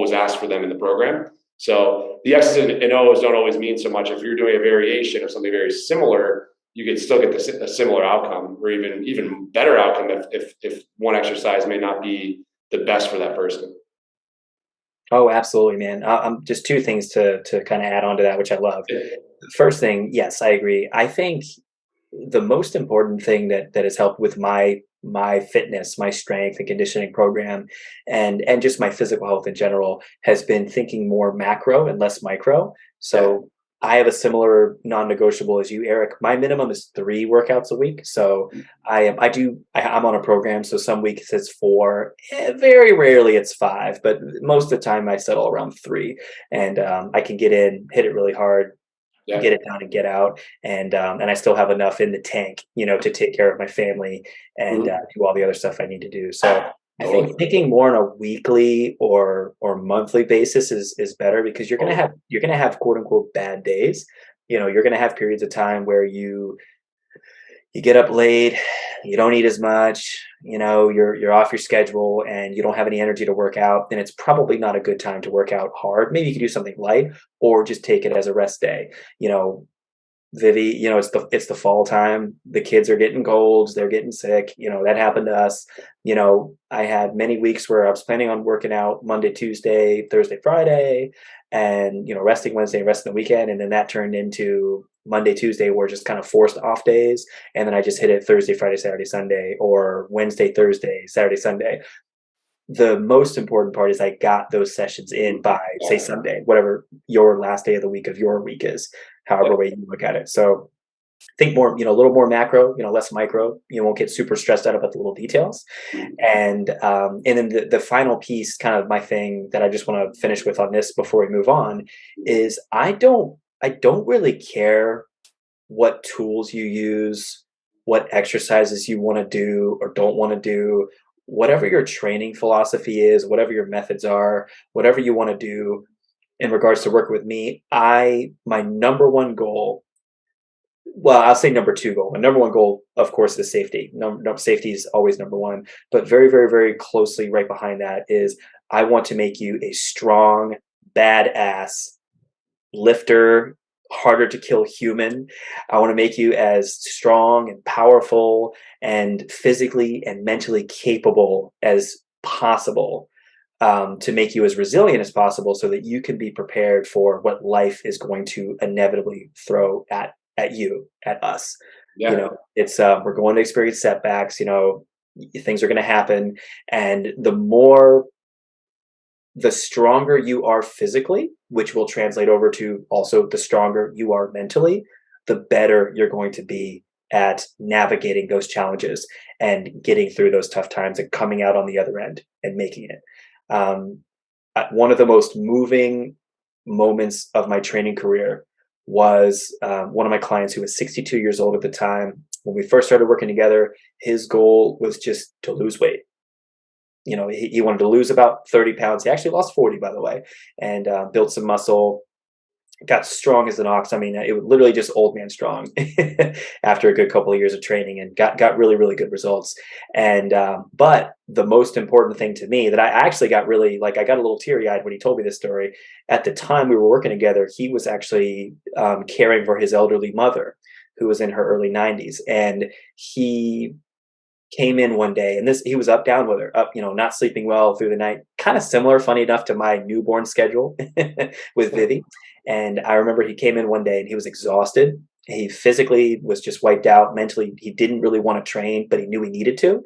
was asked for them in the program. So the X's and O's don't always mean so much. If you're doing a variation of something very similar, you can still get a similar outcome, or even better outcome if one exercise may not be the best for that person. Oh, absolutely, man. I'm just two things to kind of add on to that, which I love. First thing, yes, I agree. I think the most important thing that has helped with my fitness, my strength and conditioning program, and just my physical health in general, has been thinking more macro and less micro. So I have a similar non-negotiable as you, Eric. My minimum is 3 workouts a week. So I'm on a program. So some weeks it's 4, very rarely it's 5, but most of the time I settle around 3, and I can get in, hit it really hard, get it done and get out, and I still have enough in the tank, to take care of my family and do all the other stuff I need to do. So I think thinking more on a weekly or monthly basis is better, because you're gonna have quote unquote bad days. You're gonna have periods of time where you get up late, you don't eat as much, you're off your schedule and you don't have any energy to work out, then it's probably not a good time to work out hard. Maybe you can do something light or just take it as a rest day. Vivi, it's the fall time. The kids are getting colds, they're getting sick. That happened to us. I had many weeks where I was planning on working out Monday, Tuesday, Thursday, Friday, and resting Wednesday, resting the weekend, and then that turned into Monday, Tuesday were just kind of forced off days, and then I just hit it Thursday, Friday, Saturday, Sunday, or Wednesday, Thursday, Saturday, Sunday. The most important part is I got those sessions in by, say, Sunday, whatever your last day of the week of your week is, however way you look at it. So think more, a little more macro, less micro. You won't get super stressed out about the little details. And then the final piece, kind of my thing that I just want to finish with on this before we move on, is I don't really care what tools you use, what exercises you want to do or don't want to do. Whatever your training philosophy is, whatever your methods are, whatever you want to do in regards to working with me, my number one goal, well, I'll say number 2 goal. My number 1 goal, of course, is safety. Safety is always number 1, but very, very, very closely right behind that is I want to make you a strong, badass lifter, harder to kill human. I want to make you as strong and powerful and physically and mentally capable as possible, to make you as resilient as possible so that you can be prepared for what life is going to inevitably throw at us. It's we're going to experience setbacks, things are going to happen, and the stronger you are physically, which will translate over to also the stronger you are mentally, the better you're going to be at navigating those challenges and getting through those tough times and coming out on the other end and making it. One of the most moving moments of my training career was one of my clients who was 62 years old at the time. When we first started working together, his goal was just to lose weight. He wanted to lose about 30 pounds. He actually lost 40, by the way, and built some muscle, got strong as an ox. I mean, it was literally just old man strong after a good couple of years of training, and got really, really good results. And but the most important thing to me that I actually got really, I got a little teary eyed when he told me this story. At the time we were working together, he was actually caring for his elderly mother, who was in her early 90s, and he came in one day, and he was down with her, not sleeping well through the night, kind of similar, funny enough, to my newborn schedule with Vivi. And I remember he came in one day and he was exhausted. He physically was just wiped out. Mentally, he didn't really want to train, but he knew he needed to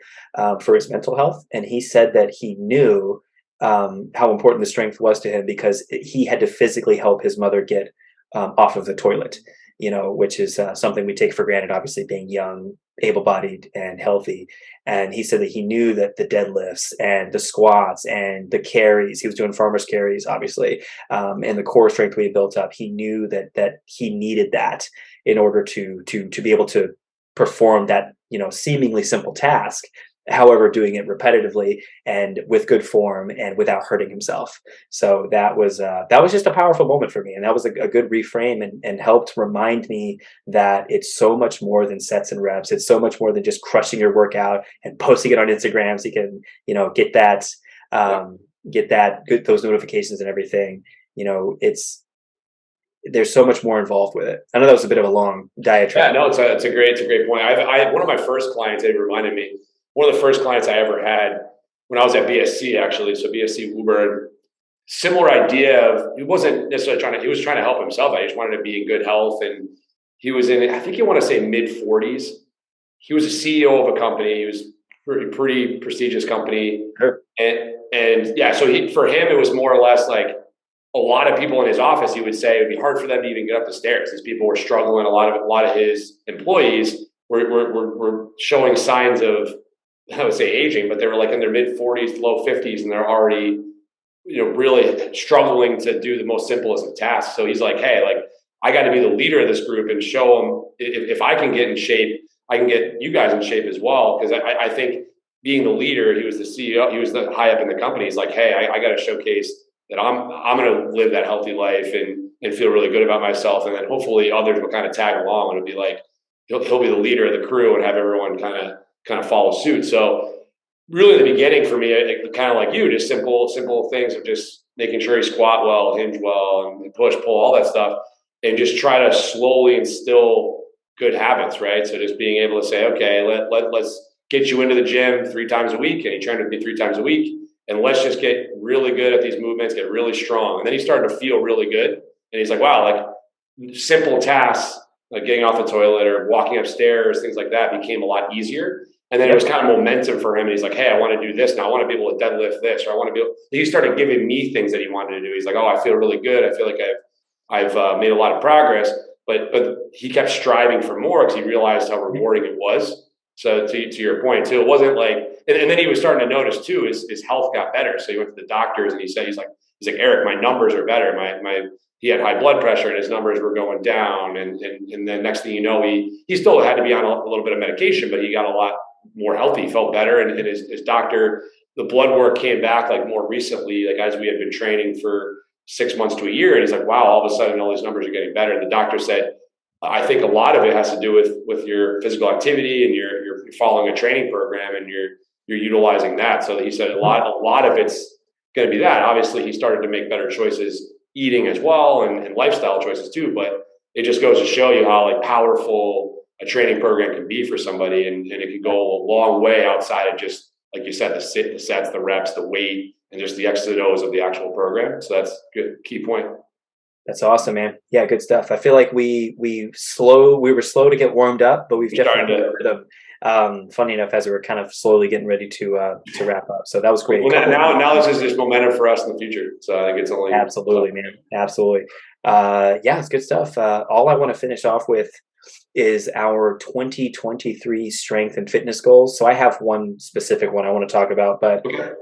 for his mental health. And he said that he knew how important the strength was to him, because he had to physically help his mother get off of the toilet, which is something we take for granted, obviously, being young able-bodied and healthy. And he said that he knew that the deadlifts and the squats and the carries, he was doing farmer's carries, obviously, and the core strength we had built up. He knew that he needed that in order to be able to perform that, seemingly simple task. However, doing it repetitively and with good form and without hurting himself. So that was just a powerful moment for me, and that was a good reframe, and helped remind me that it's so much more than sets and reps. It's so much more than just crushing your workout and posting it on Instagram so you can get that those notifications and everything. There's so much more involved with it. I know that was a bit of a long diatribe. Yeah, no, it's a great point. I one of my first clients, it reminded me, one of the first clients I ever had when I was at BSC, actually. So BSC Uber, similar idea of, he wasn't necessarily he was trying to help himself. I just wanted to be in good health. And he was in, I think you want to say mid 40s. He was a CEO of a company. He was pretty prestigious company. Sure. And yeah, so for him, it was more or less like, a lot of people in his office, he would say it would be hard for them to even get up the stairs. These people were struggling. A lot of his employees were showing signs of, I would say aging, but they were like in their mid 40s, low 50s, and they're already, really struggling to do the most simplest of tasks. So he's like, hey, like, I got to be the leader of this group and show them if I can get in shape, I can get you guys in shape as well. Because I think being the leader, he was the CEO, he was the high up in the company. He's like, hey, I got to showcase that I'm going to live that healthy life and feel really good about myself. And then hopefully others will kind of tag along, and it'll be like, he'll be the leader of the crew and have everyone kind of follow suit. So really in the beginning for me, kind of like you, just simple things of just making sure you squat well, hinge well, and push, pull, all that stuff. And just try to slowly instill good habits, right? So just being able to say, okay, let's get you into the gym 3 times a week. And you train with me 3 times a week. And let's just get really good at these movements, get really strong. And then he started to feel really good. And he's like, wow, like simple tasks, like getting off the toilet or walking upstairs, things like that became a lot easier. And then it was kind of momentum for him. And he's like, hey, I want to do this now. I want to be able to deadlift this, or I want to be able. He started giving me things that he wanted to do. He's like, oh, I feel really good. I feel like I've made a lot of progress. But he kept striving for more because he realized how rewarding it was. So to your point too, it wasn't like, and then he was starting to notice too, his health got better. So he went to the doctors and he's like, Eric, my numbers are better. He had high blood pressure and his numbers were going down. And then next thing you know, he still had to be on a little bit of medication, but he got a lot more healthy, he felt better. And his doctor, the blood work came back like more recently, like as we had been training for 6 months to a year. And he's like, wow, all of a sudden all these numbers are getting better. And the doctor said, I think a lot of it has to do with your physical activity and you're following a training program and you're utilizing that. So he said a lot of it's going to be that. Obviously, he started to make better choices eating as well and lifestyle choices too. But it just goes to show you how like powerful a training program can be for somebody, and it can go a long way outside of just like you said, the sets, the reps, the weight, and just the X's and O's of the actual program. So that's good key point. That's awesome, man. Yeah, good stuff. I feel like we were slow to get warmed up, but we've definitely got rid of. Funny enough, as we were kind of slowly getting ready to wrap up, so that was great. Well, now this is just momentum for us in the future. So I think it's only absolutely, man, absolutely. Yeah, it's good stuff. All I want to finish off with is our 2023 strength and fitness goals. So I have one specific one I want to talk about, but okay.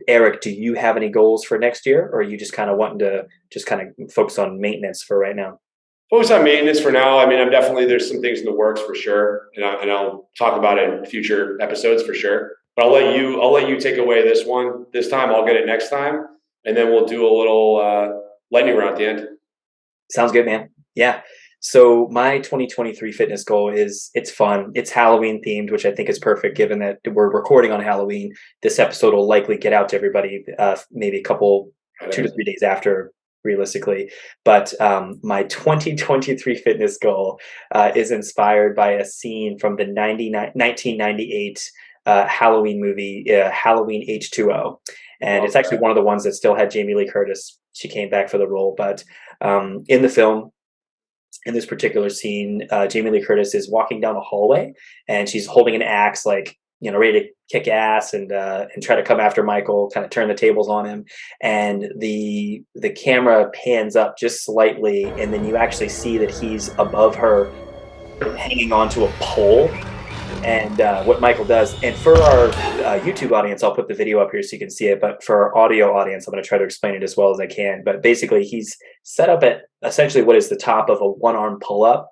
Eric, do you have any goals for next year, or are you just kind of wanting to just kind of focus on maintenance for right now? Focus on maintenance for now. I mean, there's some things in the works for sure, and I'll talk about it in future episodes for sure. But I'll let you take away this one. This time I'll get it next time, and then we'll do a little lightning round at the end. Sounds good, man. Yeah. So my 2023 fitness goal it's fun. It's Halloween themed, which I think is perfect given that we're recording on Halloween. This episode will likely get out to everybody maybe a couple, 2 to 3 days after, realistically. But my 2023 fitness goal is inspired by a scene from the 1998 Halloween movie, Halloween H2O. And it's actually one of the ones that still had Jamie Lee Curtis. She came back for the role. But in the film, in this particular scene, Jamie Lee Curtis is walking down a hallway and she's holding an axe, like, ready to kick ass and try to come after Michael, kind of turn the tables on him. And the camera pans up just slightly, and then you actually see that he's above her, hanging onto a pole, And what Michael does, and for our YouTube audience, I'll put the video up here so you can see it. But for our audio audience, I'm going to try to explain it as well as I can. But basically, he's set up at essentially what is the top of a one-arm pull-up,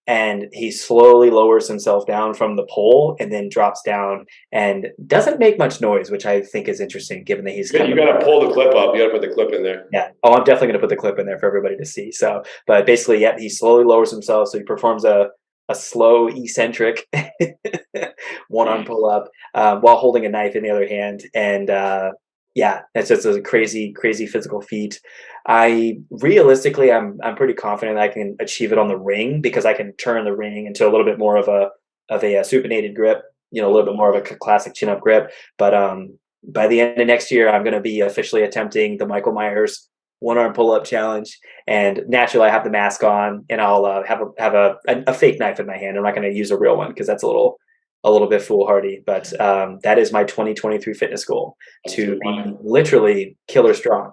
and he slowly lowers himself down from the pole and then drops down and doesn't make much noise, which I think is interesting given that he's Good. You got to pull the clip up. You got to put the clip in there. yeah. Oh, I'm definitely going to put the clip in there for everybody to see. So, but basically, yeah, he slowly lowers himself. So he performs a slow eccentric one arm pull up while holding a knife in the other hand. And yeah, it's just a crazy, crazy physical feat. I'm pretty confident I can achieve it on the ring because I can turn the ring into a little bit more of a supinated grip, a little bit more of a classic chin up grip. But by the end of next year, I'm going to be officially attempting the Michael Myers one arm pull up challenge. And naturally, I have the mask on, and I'll have a fake knife in my hand. I'm not going to use a real one because that's a little bit foolhardy. But that is my 2023 fitness goal, to be literally killer strong.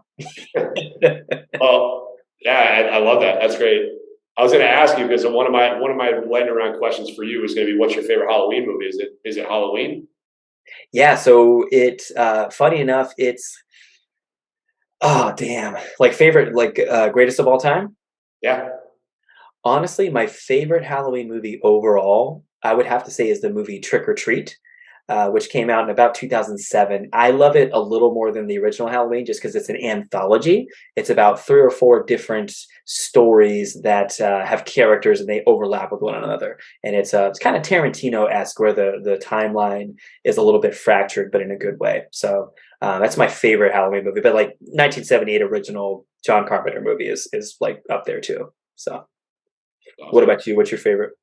Well, yeah, I love that. That's great. I was going to ask you because one of my lightning around questions for you is going to be, what's your favorite Halloween movie? Is it Halloween? Yeah. So funny enough, it's oh damn, like favorite, like greatest of all time. Yeah. Honestly, my favorite Halloween movie overall, I would have to say, is the movie Trick or Treat, which came out in about 2007. I love it a little more than the original Halloween just because it's an anthology. It's about 3 or 4 different stories that have characters and they overlap with one another. And it's kind of Tarantino-esque where the timeline is a little bit fractured, but in a good way. So that's my favorite Halloween movie. But like 1978 original John Carpenter movie is like up there too. So awesome. What about you? What's your favorite?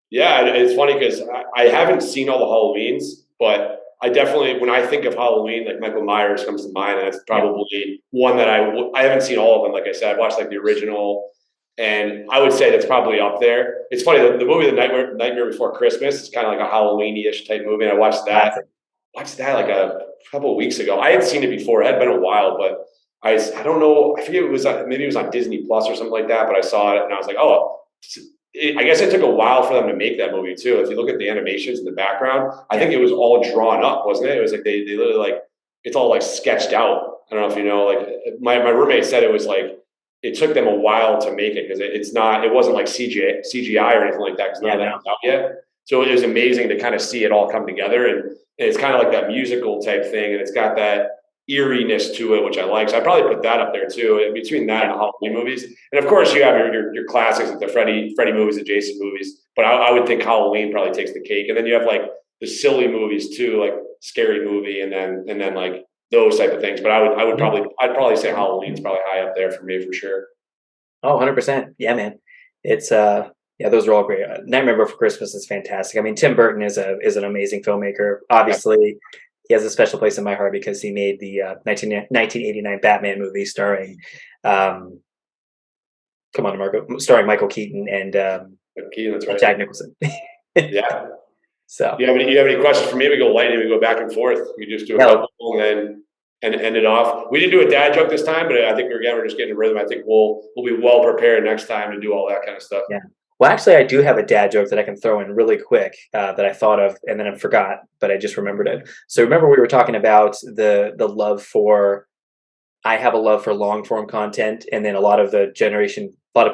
Yeah, it's funny because I haven't seen all the Halloweens, but I definitely, when I think of Halloween, like Michael Myers comes to mind, and that's probably one that I haven't seen all of them. Like I said, I've watched like the original, and I would say that's probably up there. It's funny, the movie The Nightmare Before Christmas is kind of like a Halloween-ish type movie, and I watched that. Like a couple of weeks ago. I had seen it before; it had been a while, but I don't know. I forget, it was maybe it was on Disney Plus or something like that. But I saw it and I was like, oh. I guess it took a while for them to make that movie too. If you look at the animations in the background, I think it was all drawn up, wasn't it? It was like they literally like it's all like sketched out. I don't know if you know. Like my roommate said, it was like it took them a while to make it because it wasn't like CGI or anything like that because none of that was out yet. So it was amazing to kind of see it all come together, and it's kind of like that musical type thing, and it's got that eeriness to it, which I like. So I probably put that up there too, in between that and the Halloween movies. And of course, you have your classics, like the Freddy movies, the Jason movies. But I would think Halloween probably takes the cake. And then you have like the silly movies too, like Scary Movie, and then like those type of things. But I'd probably say Halloween's probably high up there for me for sure. Oh, 100%. Yeah, man. It's yeah, those are all great. Nightmare Before Christmas is fantastic. I mean, Tim Burton is an amazing filmmaker. Obviously, he has a special place in my heart because he made the 1989 Batman movie starring, come on, Marco, starring Michael Keaton and Keaton, that's right. Jack Nicholson. Yeah. So, you have any questions for me? We go lightning, we go back and forth. We just do a couple and then end it off. We didn't do a dad joke this time, but I think we're just getting a rhythm. I think we'll be well prepared next time to do all that kind of stuff. Yeah. Well, actually, I do have a dad joke that I can throw in really quick that I thought of and then I forgot, but I just remembered it. So remember we were talking about the love for, I have a love for long form content, and then a lot of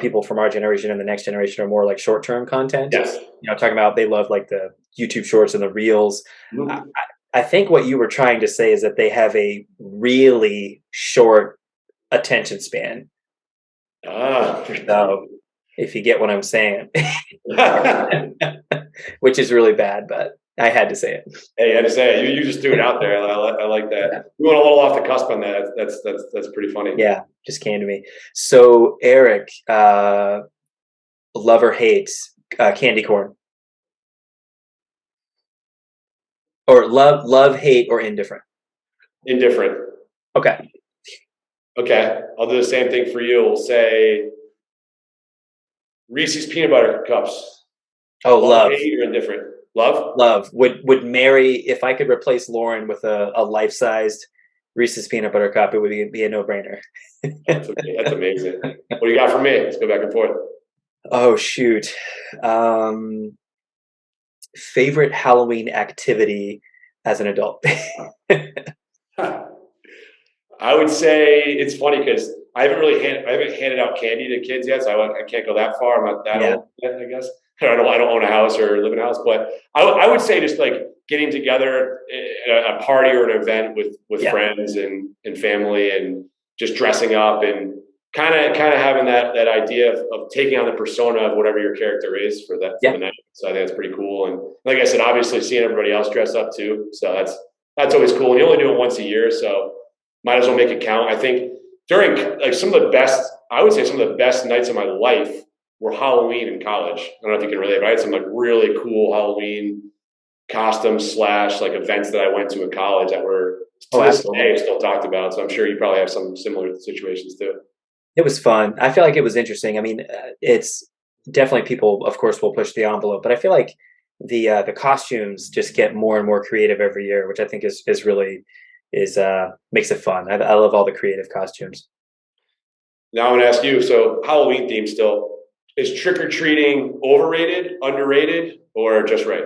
people from our generation and the next generation are more like short term content. Yes. Talking about they love like the YouTube shorts and the reels. Mm-hmm. I think what you were trying to say is that they have a really short attention span. So, if you get what I'm saying, which is really bad, but I had to say it. Hey, I had to say it. You just threw it out there. I like that. Yeah. We went a little off the cusp on that. That's pretty funny. Yeah, just came to me. So Eric, love or hate candy corn, or love, hate, or indifferent? Indifferent. Okay. I'll do the same thing for you. We'll say Reese's peanut butter cups. Oh, love. Hate or indifferent? Love? Love. Would marry, if I could replace Lauren with a life-sized Reese's peanut butter cup, it would be a no-brainer. That's amazing. What do you got for me? Let's go back and forth. Oh, shoot. Favorite Halloween activity as an adult? I would say it's funny because I haven't handed out candy to kids yet, so I can't go that far. I'm not that Yeah. old yet, I guess. I don't own a house or live in a house, but I would say just like getting together at a party or an event with Yeah. friends and family and just dressing up and kind of having that idea of taking on the persona of whatever your character is for Yeah. the night. So I think that's pretty cool. And like I said, obviously seeing everybody else dress up too. So that's always cool. And you only do it once a year, so might as well make it count. I think during like I would say some of the best nights of my life were Halloween in college. I don't know if you can relate, but I had some like really cool Halloween costumes slash like events that I went to in college that were to Oh, this absolutely. day still talked about. So I'm sure you probably have some similar situations too. It was fun. I feel like it was interesting. I mean, it's definitely people, of course, will push the envelope, but I feel like the costumes just get more and more creative every year, which I think is really is makes it fun. I love all the creative costumes. Now I'm going to ask you. So Halloween theme still is trick or treating overrated, underrated, or just right?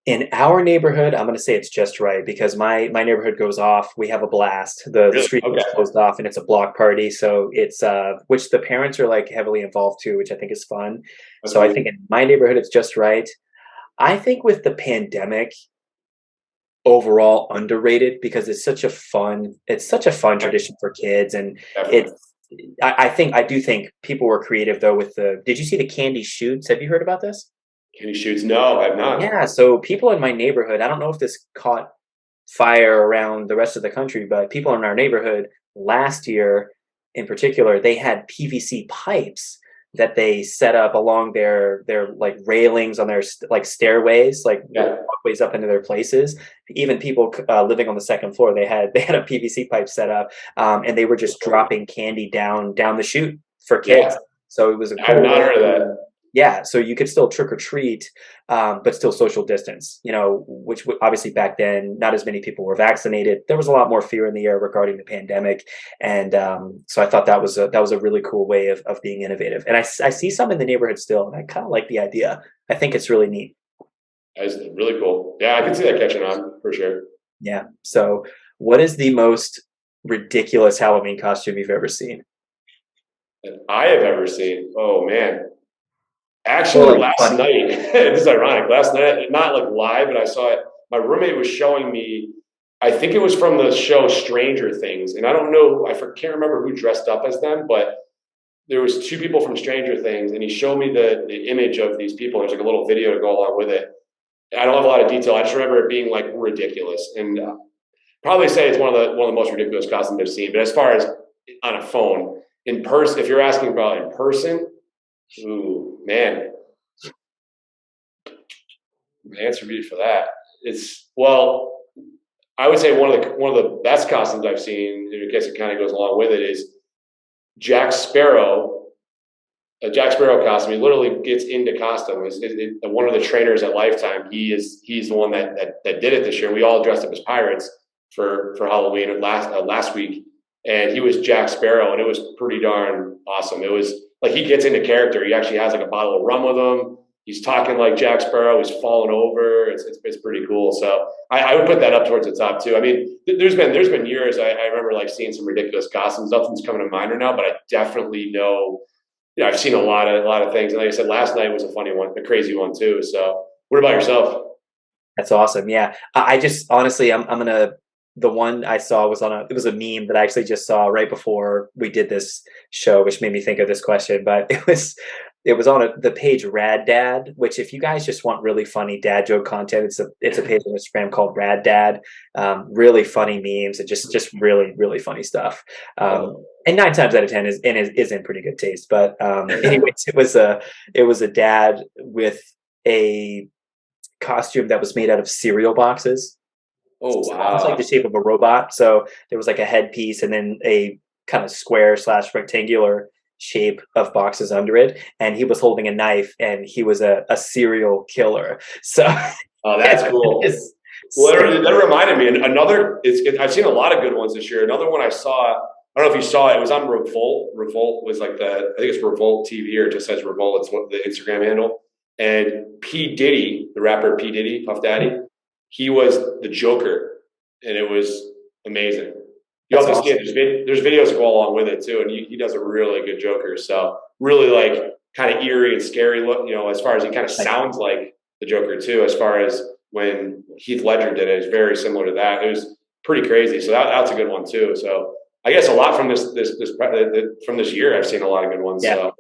In our neighborhood, I'm going to say it's just right because my neighborhood goes off. We have a blast. The Really? street Okay, is closed off, and it's a block party. So it's which the parents are like heavily involved too, which I think is fun. that's So I think cool. in my neighborhood, it's just right. I think with the pandemic, overall underrated because it's such a fun tradition for kids, and it's Definitely. I do think people were creative though with the did you see the candy shoots? Have you heard about this? Can you shoots? No, I've not. Yeah, so people in my neighborhood, I don't know if this caught fire around the rest of the country, but people in our neighborhood last year in particular, they had PVC pipes that they set up along their like railings on their like stairways, like Yeah. walkways up into their places. Even people living on the second floor, they had a PVC pipe set up, and they were just dropping candy down the chute for Yeah. kids. So it was a I've cool not way heard of to, that. yeah, so you could still trick or treat, but still social distance, which obviously back then, not as many people were vaccinated. There was a lot more fear in the air regarding the pandemic. And so I thought that was a really cool way of being innovative. And I see some in the neighborhood still, and I kind of like the idea. I think it's really neat. That's really cool. Yeah, I can see that catching on for sure. Yeah. So what is the most ridiculous Halloween costume you've ever seen? That I have ever seen. Oh man. Or Actually, like last funny? night, this is ironic. Last night, not like live, but I saw it. My roommate was showing me, I think it was from the show Stranger Things. And I don't know, can't remember who dressed up as them, but there was two people from Stranger Things, and he showed me the image of these people. There's like a little video to go along with it. I don't have a lot of detail. I just remember it being like ridiculous, and probably say it's one of the most ridiculous costumes I've seen. But as far as on a phone, in person, if you're asking about in person, ooh man, the answer would be for that. It's well, I would say one of the best costumes I've seen. I guess it kind of goes along with it is Jack Sparrow. A Jack Sparrow costume. He literally gets into costume. One of the trainers at Lifetime. He's the one that did it this year. We all dressed up as pirates for Halloween last week, and he was Jack Sparrow, and it was pretty darn awesome. It was like he gets into character. He actually has like a bottle of rum with him. He's talking like Jack Sparrow. He's falling over. It's pretty cool. So I would put that up towards the top too. I mean, there's been years I remember like seeing some ridiculous costumes. Nothing's coming to mind right now, but I definitely know I've seen a lot of things. And like I said, last night was a funny one, a crazy one too. So what about yourself? That's awesome. Yeah. I just honestly, I'm gonna. The one I saw was it was a meme that I actually just saw right before we did this show, which made me think of this question. But it was on the page Rad Dad, which if you guys just want really funny dad joke content, it's a page on Instagram called Rad Dad. Really funny memes and just really really funny stuff. Oh, And 9 times out of 10 is in pretty good taste. But anyways, it was a dad with a costume that was made out of cereal boxes. oh So almost like the wow. shape of a robot. So there was like a headpiece and then a kind of square slash rectangular shape of boxes under it. And he was holding a knife and he was a serial killer. So Oh, that's it cool. is Well, sick. that reminded me. Another, I've seen a lot of good ones this year. Another one I saw. I don't know if you saw it. It was on Revolt. Revolt was like I think it's Revolt TV or it just says Revolt. It's what the Instagram handle. And P. Diddy, the rapper P. Diddy, Puff Daddy, he was the Joker, and it was amazing. You That's have to see awesome. it. There's videos that go along with it too, and he does a really good Joker. So really like kind of eerie and scary look, as far as he kind of Like, sounds like the Joker too. As far as when Heath Ledger did it, it's very similar to that. It was pretty crazy. So that's a good one too. So I guess a lot from from this year, I've seen a lot of good ones. yeah, So.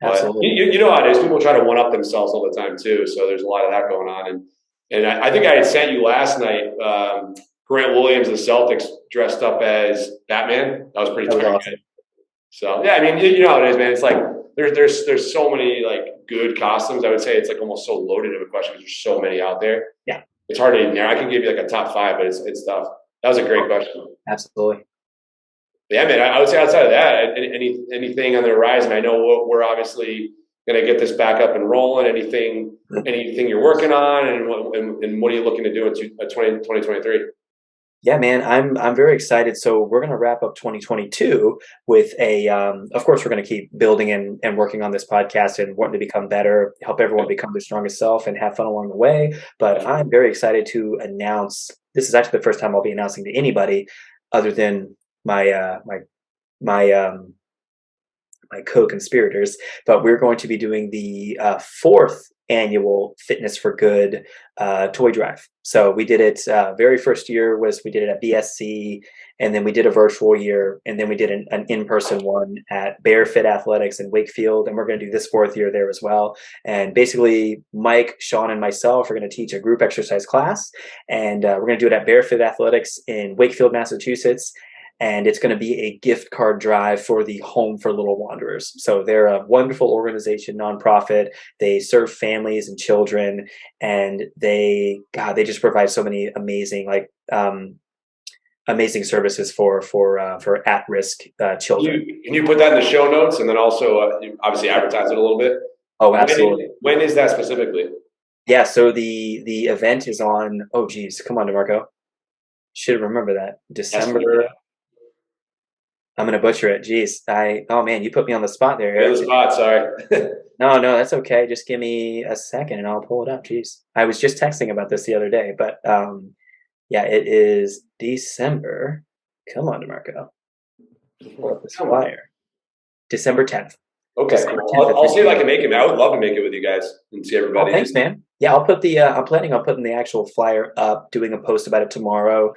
But absolutely. you know how it is. People try to one up themselves all the time too. So there's a lot of that going on. And I think I had sent you last night. Grant Williams, the Celtics, dressed up as Batman. That was pretty That was darn awesome. good. So yeah, I mean, you know how it is, man. It's like there's so many like good costumes. I would say it's like almost so loaded of a question because there's so many out there. Yeah, It's hard to narrow. I can give you like a top five, but it's tough. That was a great question. absolutely. Yeah, man. I would say outside of that, anything on the horizon. I know we're obviously going to get this back up and rolling. Anything you're working on, and what are you looking to do in 2023? Yeah, man, I'm very excited. So we're going to wrap up 2022 with a, of course, we're going to keep building and working on this podcast and wanting to become better, help everyone become their strongest self and have fun along the way. But I'm very excited to announce, this is actually the first time I'll be announcing to anybody other than my my co-conspirators, but we're going to be doing the fourth annual Fitness for Good toy drive. So we did it, very first year was we did it at BSC, and then we did a virtual year, and then we did an in-person one at Bear Fit Athletics in Wakefield, and we're going to do this fourth year there as well. And basically Mike, Sean, and myself are going to teach a group exercise class, and we're going to do it at Bear Fit Athletics in Wakefield, Massachusetts. And it's going to be a gift card drive for the Home for Little Wanderers. So they're a wonderful organization, nonprofit. They serve families and children, and they just provide so many amazing amazing services for at-risk children. Can you put that in the show notes and then also obviously advertise it a little bit? Oh, absolutely. When is that specifically? Yeah. So the event is on. Oh, geez, come on, Demarco. Should remember that December. I'm gonna butcher it. Jeez, oh man, you put me on the spot there, You're Eric. the spot. Sorry. No, that's okay. Just give me a second and I'll pull it up. Jeez, I was just texting about this the other day, but yeah, it is December. Come on, DeMarco. Pull up this flyer. December 10th. Okay, December cool. 10th I'll see if I can make it. I would love to make it with you guys and see Oh, everybody. thanks, man. Yeah, I'll put the. I'm planning on putting the actual flyer up, doing a post about it tomorrow,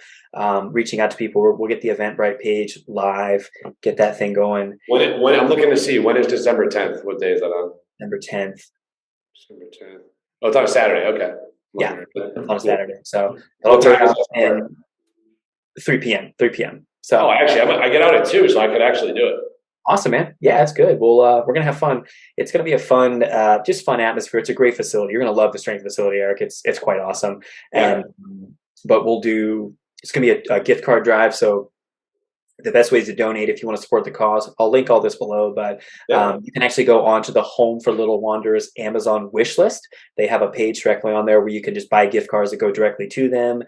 reaching out to people. We'll get the Eventbrite page live, get that thing going. When I'm looking to see, when is December 10th? What day is that on? December 10th. December 10th. Oh, it's on a Saturday. Okay. Yeah, on a Saturday. So What it'll time turn is out it? in 3 p.m. 3 p.m. So Oh, actually, I get out at 2, so I could actually do it. awesome, man. Yeah, it's good. We're gonna have fun. It's gonna be a fun, just fun atmosphere. It's a great facility. You're gonna love the strength facility, Eric. It's quite awesome. Yeah. And but it's gonna be a gift card drive. So the best ways to donate if you want to support the cause, I'll link all this below, but you can actually go on to the Home for Little Wanderers Amazon wish list. They have a page directly on there where you can just buy gift cards that go directly to them.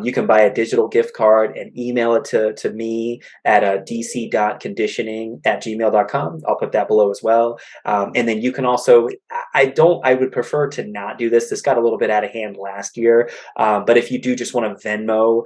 You can buy a digital gift card and email it to me at dc.conditioning@gmail.com. I'll put that below as well. And then you can also, I would prefer to not do this. This got a little bit out of hand last year. But if you do just want to Venmo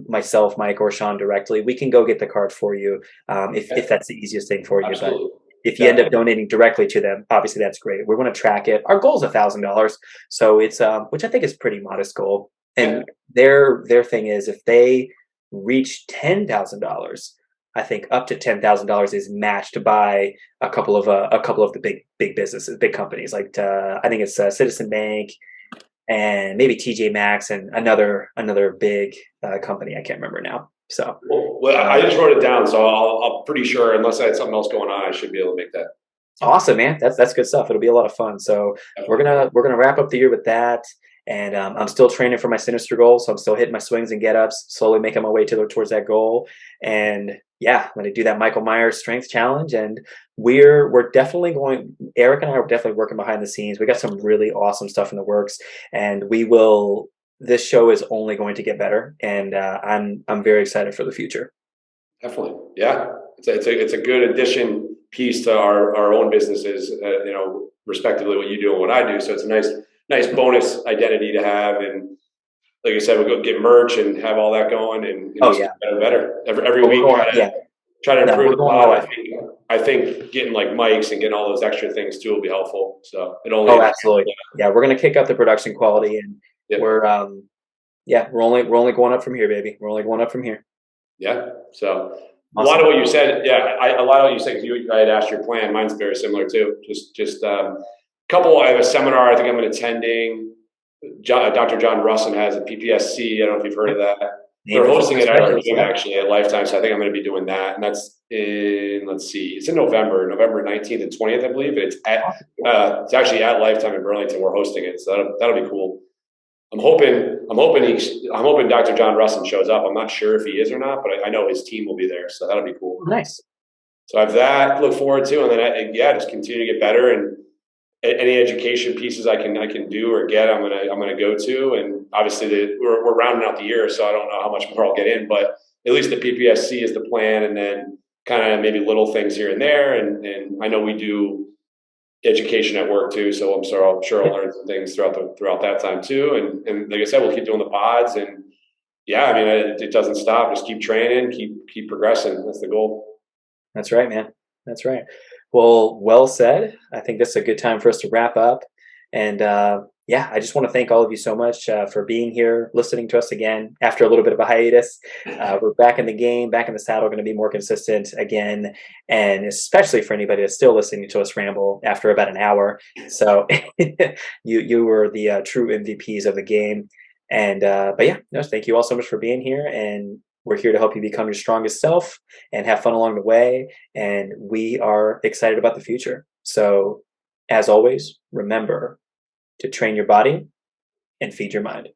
myself, Mike, or Sean directly, we can go get the card for you if that's the easiest thing for you. Absolutely. But if you end up donating directly to them, obviously that's great. We want to track it. Our goal is $1,000, so it's which I think is pretty modest goal. And their thing is if they reach $10,000, I think up to $10,000 is matched by a couple of the big businesses, big companies like I think it's Citizen Bank and maybe TJ Maxx and another big company I can't remember now. So well, I just wrote it down, so I'm pretty sure unless I had something else going on, I should be able to make that. awesome, man. That's good stuff. It'll be a lot of fun. So we're gonna wrap up the year with that. And I'm still training for my Sinister goal, so I'm still hitting my swings and get-ups, slowly making my way towards that goal. And yeah, I'm going to do that Michael Myers strength challenge, and we're definitely going. Eric and I are definitely working behind the scenes. We got some really awesome stuff in the works, and we will. This show is only going to get better, and I'm very excited for the future. Definitely, yeah. It's a good addition piece to our own businesses. respectively what you do and what I do. So it's a nice bonus identity to have. And like I said, we'll go get merch and have all that going and Oh just yeah. get better and better. Every But we're week, going, yeah. try to No, improve we're the going all pod. out. I think getting like mics and getting all those extra things too will be helpful. So it only, Oh, absolutely. Yeah, we're gonna kick up the production quality, and yeah. we're yeah, we're only going up from here, baby. We're only going up from here. Yeah. So a lot Awesome. of what you said, yeah, a lot of what you said, because I had asked your plan. Mine's very similar too. Just couple. I have a seminar I think I'm attending. Dr. John Russin has a PPSC. I don't know if you've heard of that. They're hosting it at our gym actually at Lifetime, so I think I'm going to be doing that. And that's in, let's see, it's in November 19th and 20th, I believe. And it's actually at Lifetime in Burlington. We're hosting it, so that'll be cool. I'm hoping Dr. John Russin shows up. I'm not sure if he is or not, but I know his team will be there, so that'll be cool. Nice. So I have that to look forward to, and then just continue to get better, and any education pieces I can do or get, I'm gonna go to. And obviously we're rounding out the year, so I don't know how much more I'll get in, but at least the PPSC is the plan, and then kind of maybe little things here and there. And I know we do education at work too, so I'm sure I'll learn some things throughout that time too. And like I said, we'll keep doing the pods, and yeah, I mean it doesn't stop. Just keep training, keep progressing. That's the goal. That's right, man. That's right. Well said. I think this is a good time for us to wrap up. And yeah, I just want to thank all of you so much for being here, listening to us again after a little bit of a hiatus. We're back in the game, back in the saddle, going to be more consistent again. And especially for anybody that's still listening to us ramble after about an hour. So you were the true MVPs of the game. And but yeah, no, thank you all so much for being here. And we're here to help you become your strongest self and have fun along the way. And we are excited about the future. So as always, remember to train your body and feed your mind.